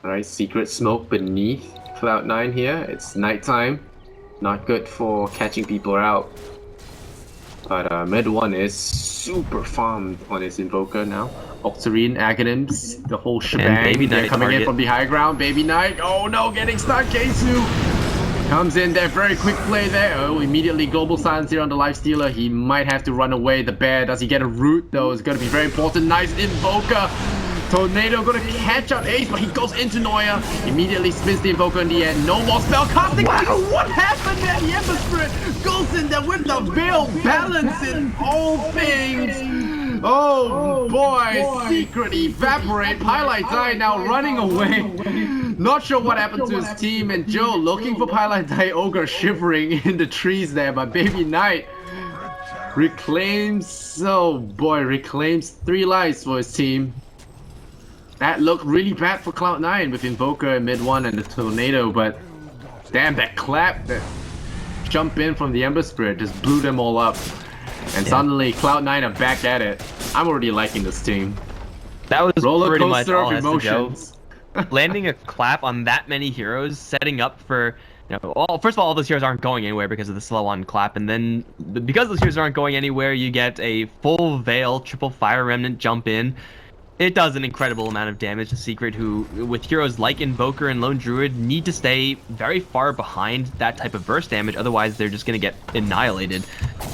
Alright, Secret Smoke beneath Cloud9 here. It's nighttime. Not good for catching people out. But mid 1 is super farmed on his Invoker now. Octarine, Aghanims, the whole shebang. Baby They're Knight coming in target. from the high ground. Baby Knight, oh no, getting stuck. Keizu comes in there, very quick play there. Oh, immediately Global Silence here on the Lifestealer. He might have to run away. The bear, does he get a root though? It's going to be very important. Nice Invoker. Tornado gonna catch out Ace, but he goes into Noya. Immediately spins the Invoker in the end. No more spell casting. Wow. What happened there? The Ember Spirit goes in there with the veil balance in all things. Oh boy, Secret evaporate. Pylite Die now running away. Not sure what happened to his team. And Joe looking for Pylite Die Ogre shivering in the trees there. But Baby Knight reclaims, oh boy, reclaims 3 lives for his team. That looked really bad for Cloud9 with Invoker in mid 1 and the Tornado, but damn, that clap, that jump in from the Ember Spirit just blew them all up. And suddenly Cloud9 are back at it. I'm already liking this team. That was Roller pretty much coaster all of has to go. emotions. Landing a clap on that many heroes, setting up for, you know, first of all those heroes aren't going anywhere because of the slow on clap, and then because those heroes aren't going anywhere, you get a full Veil, triple Fire Remnant jump in. It does an incredible amount of damage to Secret, who, with heroes like Invoker and Lone Druid, need to stay very far behind that type of burst damage, otherwise they're just going to get annihilated.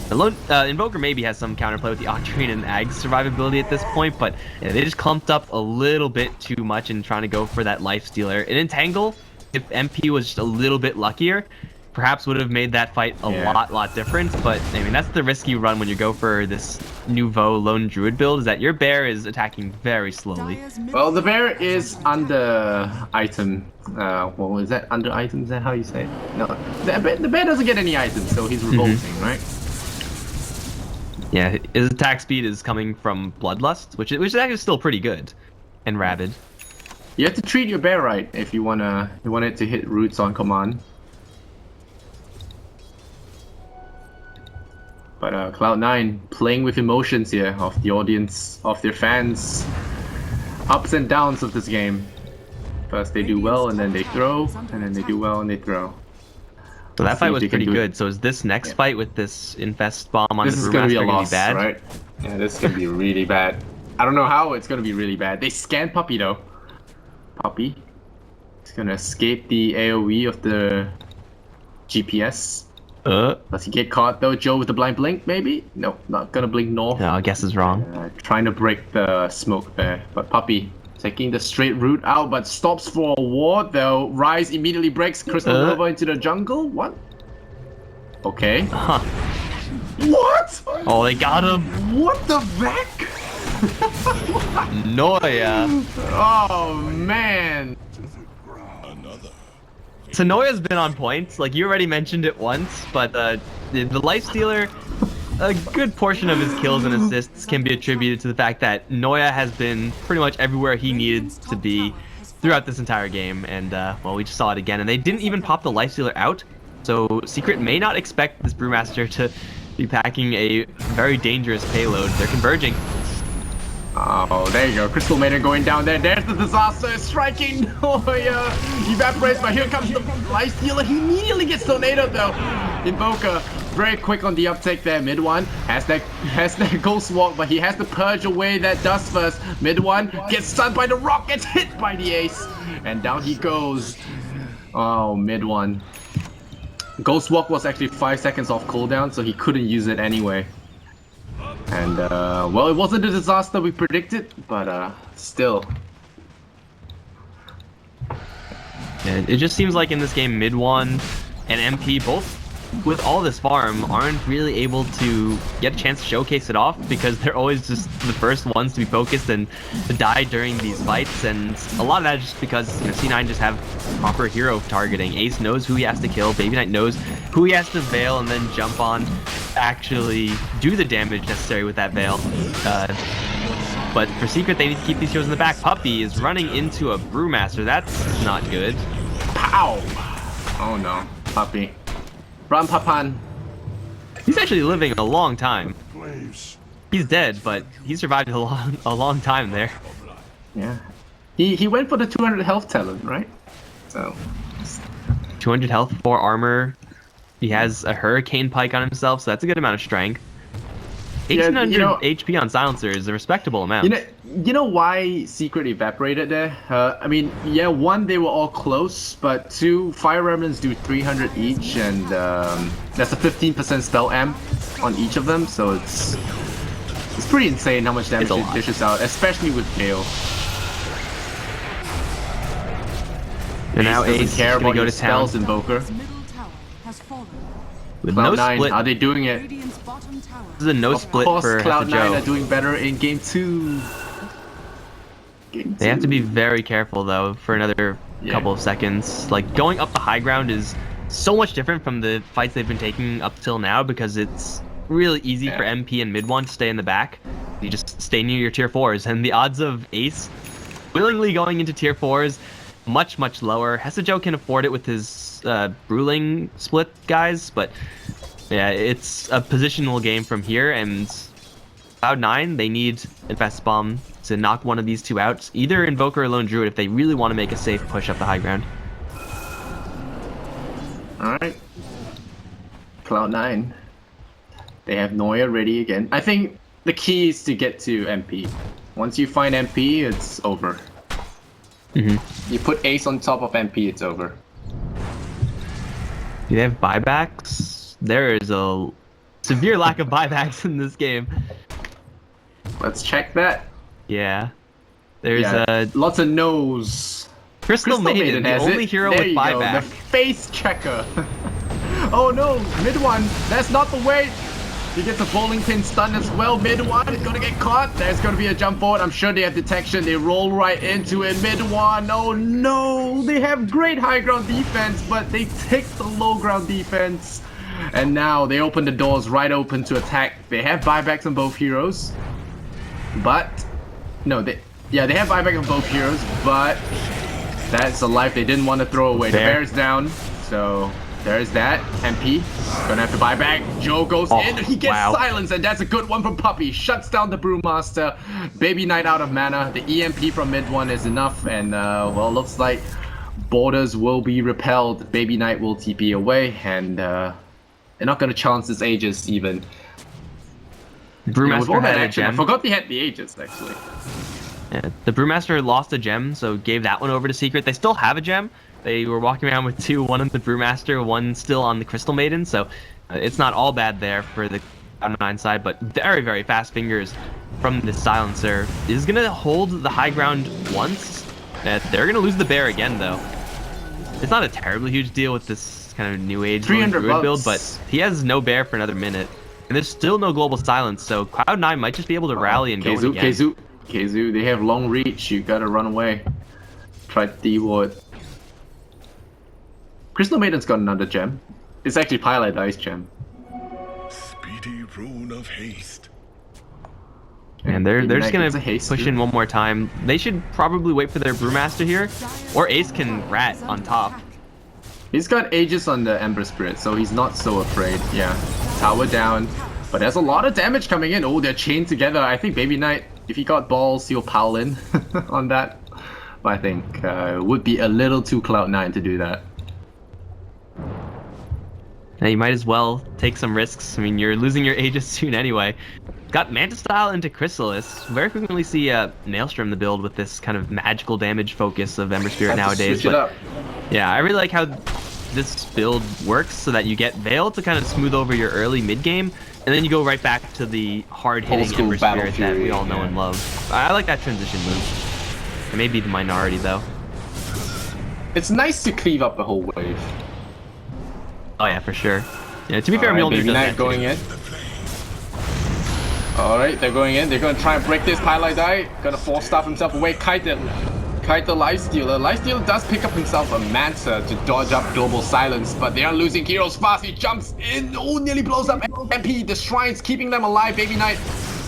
The Invoker maybe has some counterplay with the Octarine and Ag's survivability at this point, but yeah, they just clumped up a little bit too much in trying to go for that Lifestealer. In Entangle, if MP was just a little bit luckier, perhaps would have made that fight a lot different, but I mean, that's the risk you run when you go for this nouveau Lone Druid build, is that your bear is attacking very slowly. Well, the bear is under item. Well, is that under item? Is that how you say it? No, the bear doesn't get any items, so he's revolting, right? Yeah, his attack speed is coming from Bloodlust, which is actually still pretty good, and Rabid. You have to treat your bear right if you want it to hit roots on command. But Cloud9 playing with emotions here of the audience, of their fans. Ups and downs of this game. First they do well and then they throw, and then they do well and they throw. So that See fight if was they can pretty do it. good. So is this next fight with this Infest bomb on This the is gonna be a Brewmaster loss, bad? right? Yeah, this is gonna be really bad. I don't know how it's gonna be really bad. They scanned Puppy though. Puppy. He's gonna escape the AoE of the GPS. Does he get caught though? Joe with the blind blink, maybe? No, not gonna blink north. No, I guess is wrong. Trying to break the smoke there. But Puppy taking the straight route out, but stops for a ward though. Rise immediately breaks Crystal Nova into the jungle. What? Okay. Huh. What? Oh, they got him. What the heck? Noya. Oh man. So Noya's been on points. Like you already mentioned it once, but the Lifestealer, a good portion of his kills and assists can be attributed to the fact that Noya has been pretty much everywhere he needed to be throughout this entire game. And well, we just saw it again. And they didn't even pop the Lifestealer out. So Secret may not expect this Brewmaster to be packing a very dangerous payload. They're converging. Oh, there you go. Crystal Maiden going down there. There's the disaster. Striking Noya. Evaporates, but here comes the Lifestealer. He immediately gets tornadoed though. Invoker very quick on the uptake there. Mid one has that ghost walk, but he has to purge away that dust first. Mid one gets stunned by the rock, gets hit by the ace, and down he goes. Oh, mid one. Ghost walk was actually 5 seconds off cooldown, so he couldn't use it anyway. And well, it wasn't the disaster we predicted, but still. Yeah, it just seems like in this game, mid one and MP both, with all this farm, aren't really able to get a chance to showcase it off because they're always just the first ones to be focused and to die during these fights. And a lot of that is just because C9 just have proper hero targeting. Ace knows who he has to kill, Baby Knight knows who he has to veil and then jump on, actually do the damage necessary with that veil. But for Secret, they need to keep these heroes in the back. Puppy is running into a Brewmaster. That's not good. Pow! Oh no, Puppy. Run, Papan. He's actually living a long time. He's dead, but he survived a long time there. Yeah. He went for the 200 health talent, right? So 200 health, 4 armor. He has a Hurricane Pike on himself, so that's a good amount of strength. 1800 HP on Silencer is a respectable amount. You know why Secret evaporated there? I mean, yeah, one, they were all close, but two, Fire Remnants do 300 each, and that's a 15% spell amp on each of them, so it's pretty insane how much damage it dishes out, especially with Gale. And now Ace Ace doesn't care is gonna about go his to town. spells, Invoker. His middle tower has fallen. With no Cloud9, split. are they doing it? Radiant's bottom tower This is a no Of split course, for Cloud9 Joe. are doing better in game 2. They have to be very careful though for another couple of seconds. Like going up the high ground is so much different from the fights they've been taking up till now because it's really easy for MP and mid one to stay in the back. You just stay near your tier 4s, and the odds of Ace willingly going into tier 4s much lower. Hesajo can afford it with his Bruling split guys, but yeah, it's a positional game from here, and Cloud9, they need Infest Bomb to knock one of these two out, either Invoker or Lone Druid if they really want to make a safe push up the high ground. Alright. Cloud9. They have Noya ready again. I think the key is to get to MP. Once you find MP, it's over. You put Ace on top of MP, it's over. Do they have buybacks? There is a severe lack of buybacks in this game. Let's check that. Yeah. There's lots of no's. Crystal Maiden, the has only it. hero There with you go, buyback. the face checker. Oh no, mid one. That's not the way. He gets a bowling pin stun as well. Mid one is gonna get caught. There's gonna be a jump forward. I'm sure they have detection. They roll right into it. Mid one. Oh no, they have great high ground defense, but they take the low ground defense. And now they open the doors right open to attack. They have buybacks on both heroes, but no, they have buyback on both heroes, but that's a life they didn't want to throw away. The bear's down, so There's that. MP. Gonna have to buy back. Joe goes in. He gets silenced, and that's a good one from Puppey. Shuts down the Brewmaster. Baby Knight out of mana. The EMP from mid one is enough, and well, looks like borders will be repelled. Baby Knight will TP away, and they're not gonna chance this Aegis even. Brewmaster had a gem. I forgot they had the Aegis actually. Yeah, the Brewmaster lost a gem, so gave that one over to Secret. They still have a gem. They were walking around with two, one on the Brewmaster, one still on the Crystal Maiden, so it's not all bad there for the Cloud9 side, but very, very fast fingers from the Silencer. Is going to hold the high ground once. They're going to lose the Bear again, though. It's not a terribly huge deal with this kind of new age Druid build, but he has no Bear for another minute. And there's still no global silence, so Cloud9 might just be able to rally and go in again. KZU, they have long reach. You gotta run away. Try to D-ward. Crystal Maiden's got another gem. It's actually Pilot Ice gem. Speedy rune of haste. And they're just gonna push in one more time. They should probably wait for their Brewmaster here, or Ace can rat on top. He's got Aegis on the Ember Spirit, so he's not so afraid. Yeah, tower down, but there's a lot of damage coming in. Oh, they're chained together. I think Baby Knight, if he got balls, he'll pile in on that. But I think it would be a little too Cloud9 to do that. Now you might as well take some risks. I mean, you're losing your Aegis soon anyway. Got Manta Style into Chrysalis. Very frequently see Maelstrom the build with this kind of magical damage focus of Ember Spirit nowadays. But yeah, I really like how this build works so that you get Veil to kind of smooth over your early mid game, and then you go right back to the hard-hitting Ember Spirit that we all know and love. I like that transition move. It may be the minority though. It's nice to cleave up the whole wave. Oh yeah, for sure. Yeah, to be fair, Mjolnir does that going in. Alright, they're going in. They're gonna try and break this. Pilot Die. Gonna force staff himself away. Kite the Lifestealer. Lifestealer does pick up himself a Manta to dodge up Global Silence, but they are losing heroes fast. He jumps in. Oh, nearly blows up MP. The Shrines keeping them alive. Baby Knight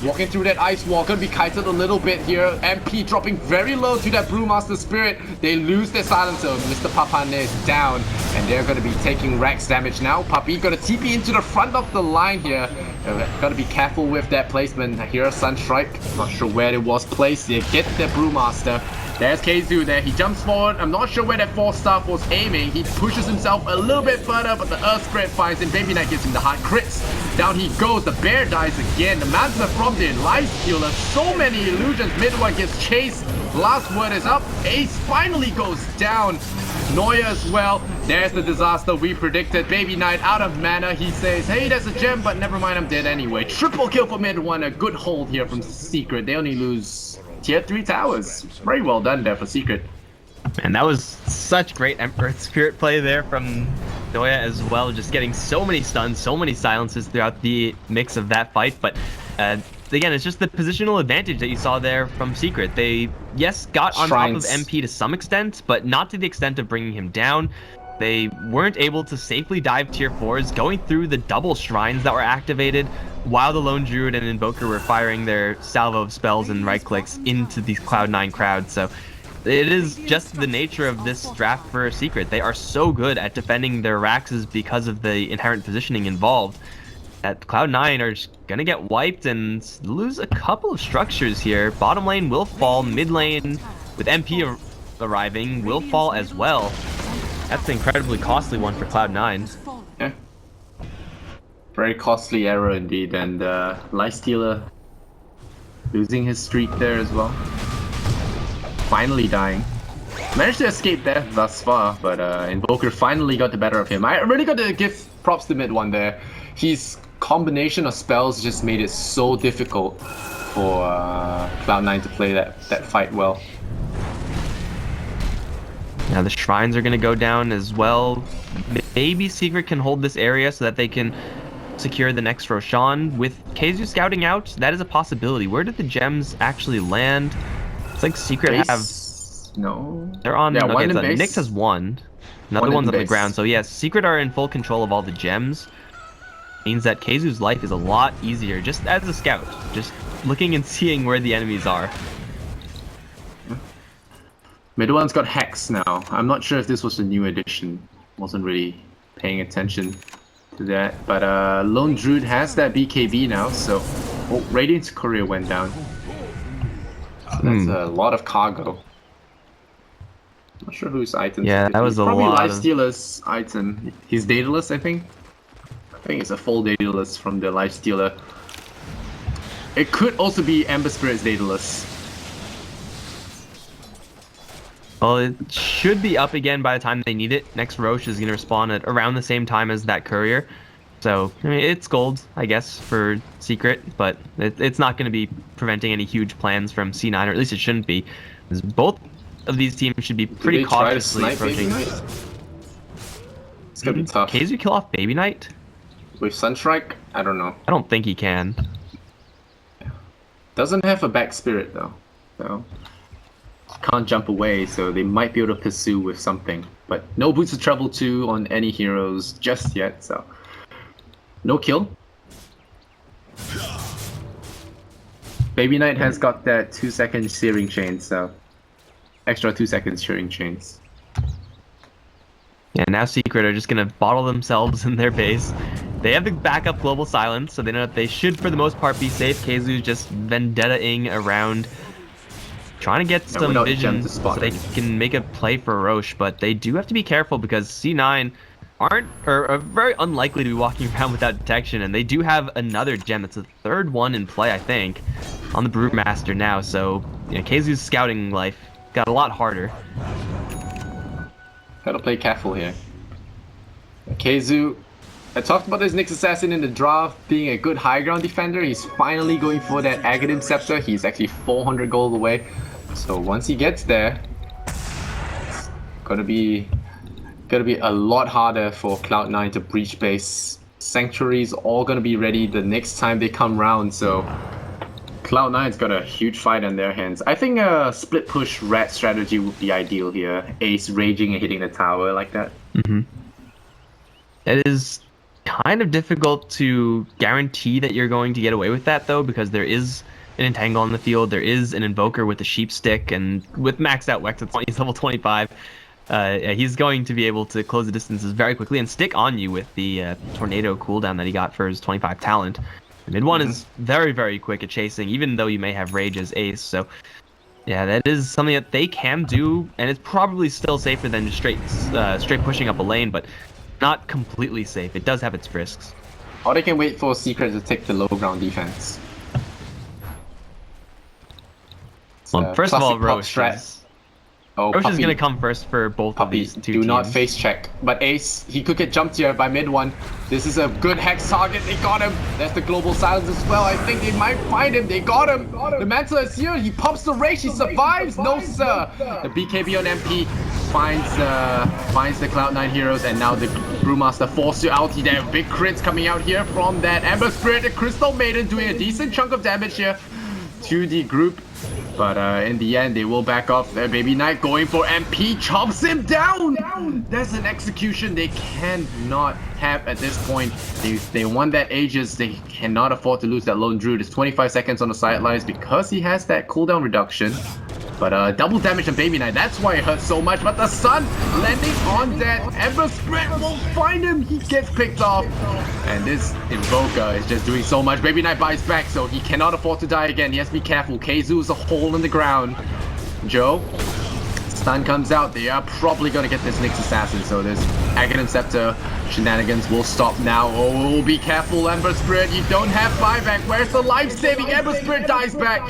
walking through that Ice Wall. Gonna be kited a little bit here. MP dropping very low to that Brewmaster Spirit. They lose their Silencer. Mr. Papane is down, and they're gonna be taking Rax damage now. Puppey gonna TP into the front of the line here. Gotta be careful with that placement. Here, Sunstrike. Not sure where it was placed. They get the Brewmaster. There's KZU there. He jumps forward. I'm not sure where that Force Staff was aiming. He pushes himself a little bit further, but the Earth Spirit finds him. Baby Knight gives him the hard crits. Down he goes. The Bear dies again. The Manta from the Lifestealer. So many illusions. Mid one gets chased. Last word is up. Ace finally goes down. Noya as well. There's the disaster we predicted. Baby Knight out of mana. He says, hey, there's a gem, but never mind, I'm dead anyway. Triple kill for mid one. A good hold here from Secret. They only lose tier 3 towers. Very well done there for Secret. And that was such great Emperor Spirit play there from Noya as well. Just getting so many stuns, so many silences throughout the mix of that fight. But again, it's just the positional advantage that you saw there from Secret. They, yes, got on top of MP to some extent, but not to the extent of bringing him down. They weren't able to safely dive tier 4s, going through the double shrines that were activated while the Lone Druid and Invoker were firing their salvo of spells and right clicks into the Cloud9 crowd. So it is just the nature of this draft for Secret. They are so good at defending their Raxes because of the inherent positioning involved that Cloud9 are just gonna get wiped and lose a couple of structures here. Bottom lane will fall, mid lane with MP arriving will fall as well. That's an incredibly costly one for Cloud9. Yeah. Very costly error indeed, and Lifestealer losing his streak there as well. Finally dying. Managed to escape death thus far, but Invoker finally got the better of him. I really got to give props to mid one there. His combination of spells just made it so difficult for Cloud9 to play that fight well. Now the shrines are going to go down as well. Maybe Secret can hold this area so that they can secure the next Roshan. With KZU scouting out, that is a possibility. Where did the gems actually land? It's like Secret base? have... No. They're on... Yeah, okay, one in Nyx has one. Another one's on the ground. So yes, Secret are in full control of all the gems. Means that KZU's life is a lot easier just as a scout. Just looking and seeing where the enemies are. Mid one's got Hex now. I'm not sure if this was a new addition. Wasn't really paying attention to that. But Lone Druid has that BKB now, so Radiant's courier went down. So that's a lot of cargo. Not sure whose item. Yeah, that was a probably lot Lifestealer's item. He's Daedalus, I think. I think it's a full Daedalus from the Lifestealer. It could also be Ember Spirit's Daedalus. Well, it should be up again by the time they need it. Next Roche is going to respawn at around the same time as that courier. So, I mean, it's gold, I guess, for Secret, but it's not going to be preventing any huge plans from C9, or at least it shouldn't be. Because both of these teams should be pretty cautiously approaching. It's going to be tough. KZU kill off Baby Knight? With Sunstrike? I don't know. I don't think he can. Doesn't have a back spirit, though. So can't jump away, so they might be able to pursue with something. But no Boots of Trouble 2 on any heroes just yet, so no kill. Baby Knight has got that 2-second Searing Chain, so extra 2 seconds Searing Chains. Yeah, now Secret are just going to bottle themselves in their base. They have the backup Global Silence, so they know that they should, for the most part, be safe. KZU's just vendetta-ing around, trying to get some vision so they can make a play for Roche, but they do have to be careful because C9 are very unlikely to be walking around without detection, and they do have another gem. That's the third one in play, I think, on the Brewmaster now, so you know, KZU's scouting life got a lot harder. Gotta play careful here. KZU, I talked about this Nyx Assassin in the draft being a good high ground defender. He's finally going for that Aghanim Scepter. He's actually 400 gold away. So once he gets there, it's gonna be a lot harder for Cloud9 to breach base. Sanctuary's all gonna be ready the next time they come round. So Cloud9's got a huge fight on their hands. I think a split push rat strategy would be ideal here. Ace raging and hitting the tower like that. It is kind of difficult to guarantee that you're going to get away with that, though, because there is an Entangle on the field, there is an Invoker with a Sheep Stick, and with maxed out Wex at he's level 25, he's going to be able to close the distances very quickly and stick on you with the Tornado cooldown that he got for his 25 talent. The mid one is very, very quick at chasing, even though you may have Rage as Ace, so yeah, that is something that they can do, and it's probably still safer than just straight pushing up a lane, but not completely safe. It does have its risks. Or they can wait for Secret to take the low ground defense. Well, first of all, Roche is going to come first for both of these two teams. Do not face check. But Ace, he could get jumped here by mid one. This is a good hex target. They got him. There's the Global Silence as well. I think they might find him. They got him. The Mantle is here. He pops the Rage. He survives. No, sir. The BKB on MP finds the Cloud9 heroes, and now the Brewmaster forced to ulti there. Big crits coming out here from that Ember Spirit. The Crystal Maiden doing a decent chunk of damage here to the group. But in the end, they will back off. Their Baby Knight going for MP, chops him down! That's an execution they cannot have at this point. They won that Aegis. They cannot afford to lose that Lone Druid. It's 25 seconds on the sidelines because he has that cooldown reduction. But double damage on Baby Knight, that's why it hurts so much. But the sun landing on that Ember Spirit won't find him. He gets picked off. And this Invoker is just doing so much. Baby Knight buys back, so he cannot afford to die again. He has to be careful. KZU is a hole in the ground. Joe, stun comes out. They are probably going to get this Nyx Assassin. So this Aghanim Scepter shenanigans will stop now. Oh, be careful, Ember Spirit. You don't have buyback. Where's the life-saving? Ember Spirit dies back.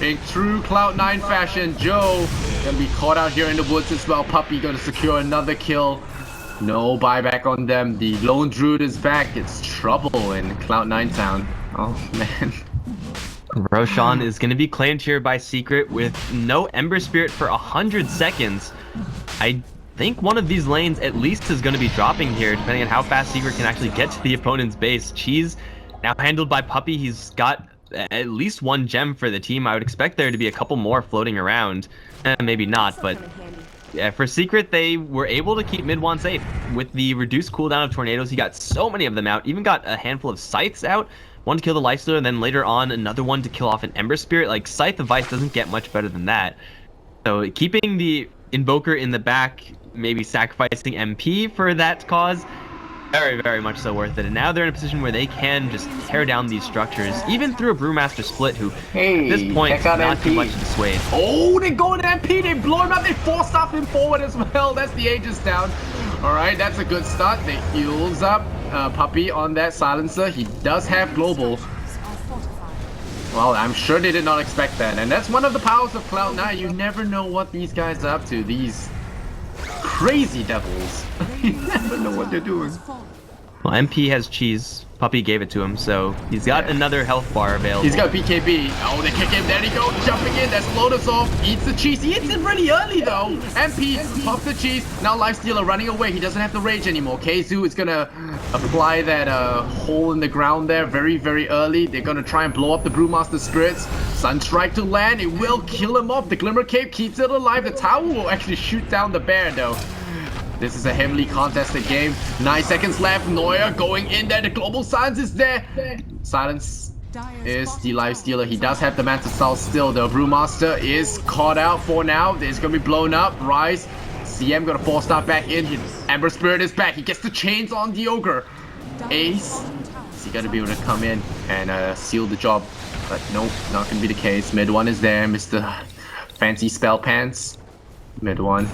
In true Cloud9 fashion, Joe gonna be caught out here in the woods as well. Puppey gonna secure another kill. No buyback on them. The Lone Druid is back. It's trouble in Cloud9 town. Oh, man. Roshan is going to be claimed here by Secret with no Ember Spirit for 100 seconds. I think one of these lanes at least is going to be dropping here, depending on how fast Secret can actually get to the opponent's base. Cheese now handled by Puppey. He's got at least one gem for the team. I would expect there to be a couple more floating around. Maybe not, but yeah, for Secret, they were able to keep mid one safe. With the reduced cooldown of Tornadoes, he got so many of them out, even got a handful of Scythes out. One to kill the Lifestealer, and then later on, another one to kill off an Ember Spirit. Like, Scythe of Vice doesn't get much better than that. So, keeping the Invoker in the back, maybe sacrificing MP for that cause, Very, very much so worth it. And now they're in a position where they can just tear down these structures, even through a Brewmaster split, who Hey, at this point check out not MP. too much to dissuade. Oh, they go to MP. They blow him up. They force off him forward as well. That's the Aegis down. All right, that's a good start. They heals up Puppy on that silencer. He does have global. Are fortified. Well, I'm sure they did not expect that. And that's one of the powers of Cloud9. You never know what these guys are up to. These crazy devils. You never know what they're doing. Has fallen. Well, MP has cheese. Puppy gave it to him, so he's got another health bar available. He's got BKB. Oh, they kick him. There he goes. Jumping in. That's Lotus off. Eats the cheese. He eats it really early, though. MP pops the cheese. Now Lifestealer running away. He doesn't have the rage anymore. Keizu is going to apply that hole in the ground there very, very early. They're going to try and blow up the Brewmaster Spirits. Sunstrike to land. It will kill him off. The Glimmer Cape keeps it alive. The tower will actually shoot down the bear, though. This is a heavily contested game. 9 seconds left. Neuer going in there. The global silence is there. Silence is the Lifestealer. He does have the Mantis Style still. The Brewmaster is caught out for now. It's going to be blown up. Rise. CM going to 4-star back in. Ember Spirit is back. He gets the chains on the Ogre. Ace. Is he going to be able to come in and seal the job? But nope, not going to be the case. Mid one is there. Mr. Fancy Spell Pants. Mid one.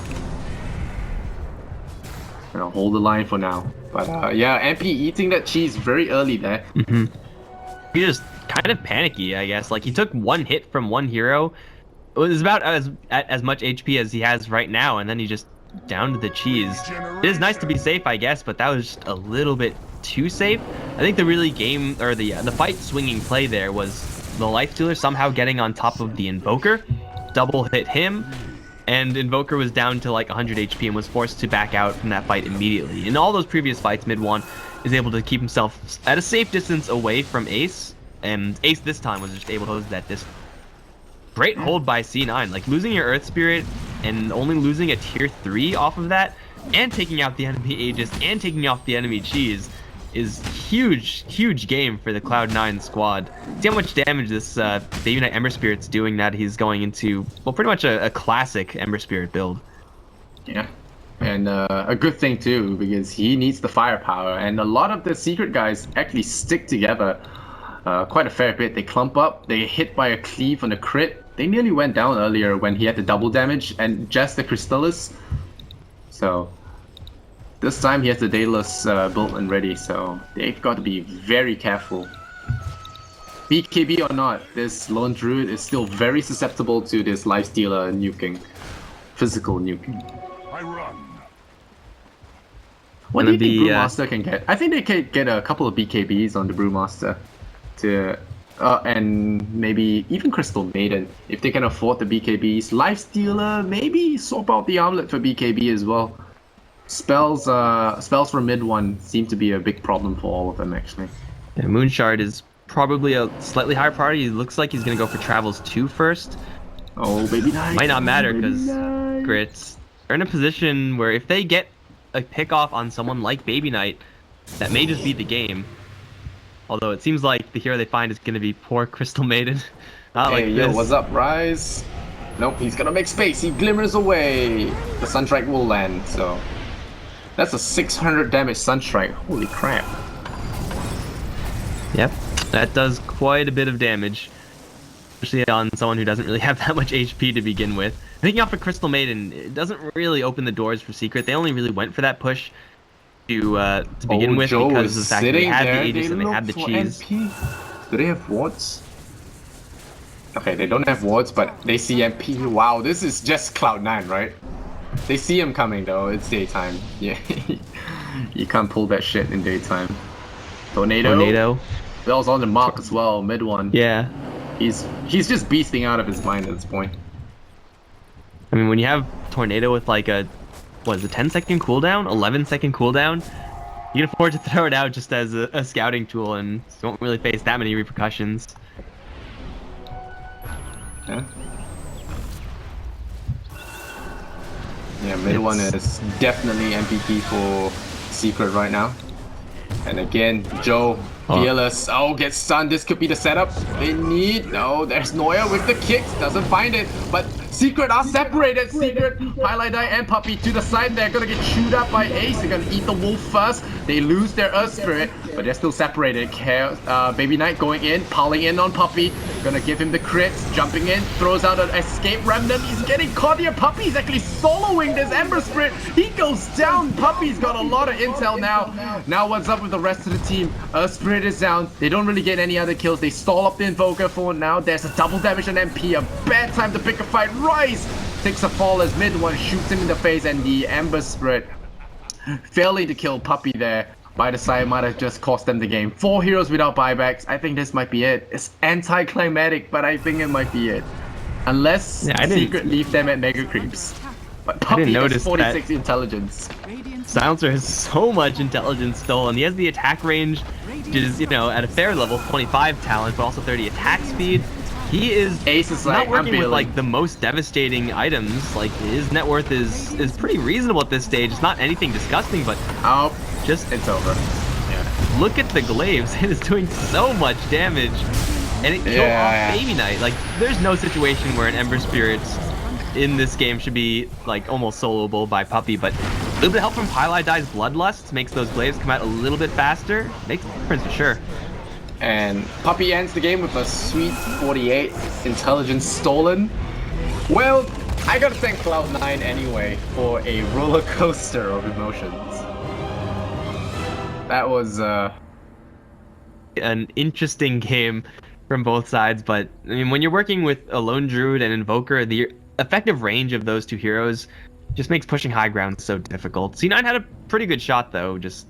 Gonna hold the line for now. But yeah, MP eating that cheese very early there. He just kind of panicky, I guess. Like, he took one hit from one hero. It was about as much HP as he has right now, and then he just downed the cheese. It is nice to be safe, I guess, but that was just a little bit too safe. I think the really the fight swinging play there was the Lifestealer somehow getting on top of the Invoker, double hit him, and Invoker was down to like 100 HP and was forced to back out from that fight immediately. In all those previous fights, mid one is able to keep himself at a safe distance away from Ace, and Ace this time was just able to hold that distance. Great hold by C9, like losing your Earth Spirit and only losing a tier 3 off of that, and taking out the enemy Aegis and taking off the enemy cheese is huge game for the Cloud9 squad. See how much damage this Baby Knight Ember Spirit's doing, that he's going into, well, pretty much a classic Ember Spirit build. Yeah, and a good thing too, because he needs the firepower, and a lot of the secret guys actually stick together quite a fair bit. They clump up, they get hit by a cleave on a crit. They nearly went down earlier when he had the double damage and just the Crystallis. So this time he has the Daedalus built and ready, so they've got to be very careful. BKB or not, this Lone Druid is still very susceptible to this Lifestealer nuking. Physical nuking. I run. What do you think Brewmaster can get? I think they can get a couple of BKBs on the Brewmaster. And maybe even Crystal Maiden, if they can afford the BKBs. Lifestealer, maybe swap out the Armlet for BKB as well. Spells for mid one seem to be a big problem for all of them, actually. Yeah, Moonshard is probably a slightly higher priority. It looks like he's going to go for Travels 2 first. Oh, Baby Knight. Might not matter because Grits are in a position where if they get a pick off on someone like Baby Knight, that may just be the game. Although it seems like the hero they find is going to be poor Crystal Maiden. Not Hey, like yo, this. what's up, Rise? Nope, he's gonna make space. He glimmers away. The Sunstrike will land, so... That's a 600 damage Sunstrike. Holy crap. Yep, that does quite a bit of damage. Especially on someone who doesn't really have that much HP to begin with. Picking off a Crystal Maiden, it doesn't really open the doors for Secret. They only really went for that push to begin with Joe because of is the fact that they sitting had the there. Aegis and they look had the for cheese. MP. Do they have wards? Okay, they don't have wards, but they see MP. Wow, this is just Cloud9, right? They see him coming though. It's daytime. Yeah, you can't pull that shit in daytime. Tornado. That was on the mark as well. Mid one. Yeah. He's just beasting out of his mind at this point. I mean, when you have Tornado with like a, what is it, 10-second cooldown, 11-second cooldown, you can afford to throw it out just as a scouting tool and don't really face that many repercussions. Yeah. Yeah, mid one is definitely MVP for Secret right now. And again, Joe, fearless. Oh, gets stunned. This could be the setup. They need... No, there's Neuer with the kicks. Doesn't find it. But Secret are separated. Secret, Highlight Eye, and Puppy to the side. They're gonna get chewed up by Ace. They're gonna eat the wolf first. They lose their Earth Spirit, but they're still separated. Baby Knight going in, piling in on Puppy. Gonna give him the crits, jumping in, throws out an escape remnant. He's getting caught here. Puppy's actually soloing this Ember Spirit. He goes down. Puppy's got a lot of intel now. Now what's up with the rest of the team? Earth Spirit is down. They don't really get any other kills. They stall up the Invoker for now. There's a double damage on MP. A bad time to pick a fight. Rise takes a fall as mid one shoots him in the face, and the Ember Spirit failing to kill Puppy there by the side might have just cost them the game. 4 heroes without buybacks. I think this might be it. It's anticlimactic, but I think it might be it. Unless Secret leave them at Mega Creeps. But Puppy has 46 intelligence. Silencer has so much intelligence still, and he has the attack range, which is, you know, at a fair level, 25 talent, but also 30 attack speed. He is Ace is not like, working with like the most devastating items. His net worth is pretty reasonable at this stage. It's not anything disgusting, but it's over. Yeah. Look at the glaives. It is doing so much damage, and it killed off Baby Knight. Like, there's no situation where an Ember Spirit in this game should be like almost soloable by Puppy, but a little bit of help from Highlight Eye's Bloodlust makes those glaives come out a little bit faster. Makes a difference for sure. And Puppy ends the game with a sweet 48 intelligence stolen. Well, I gotta thank Cloud9 anyway for a roller coaster of emotions. That was an interesting game from both sides, but I mean, when you're working with a Lone Druid and Invoker, the effective range of those two heroes just makes pushing high ground so difficult. C9 had a pretty good shot though, just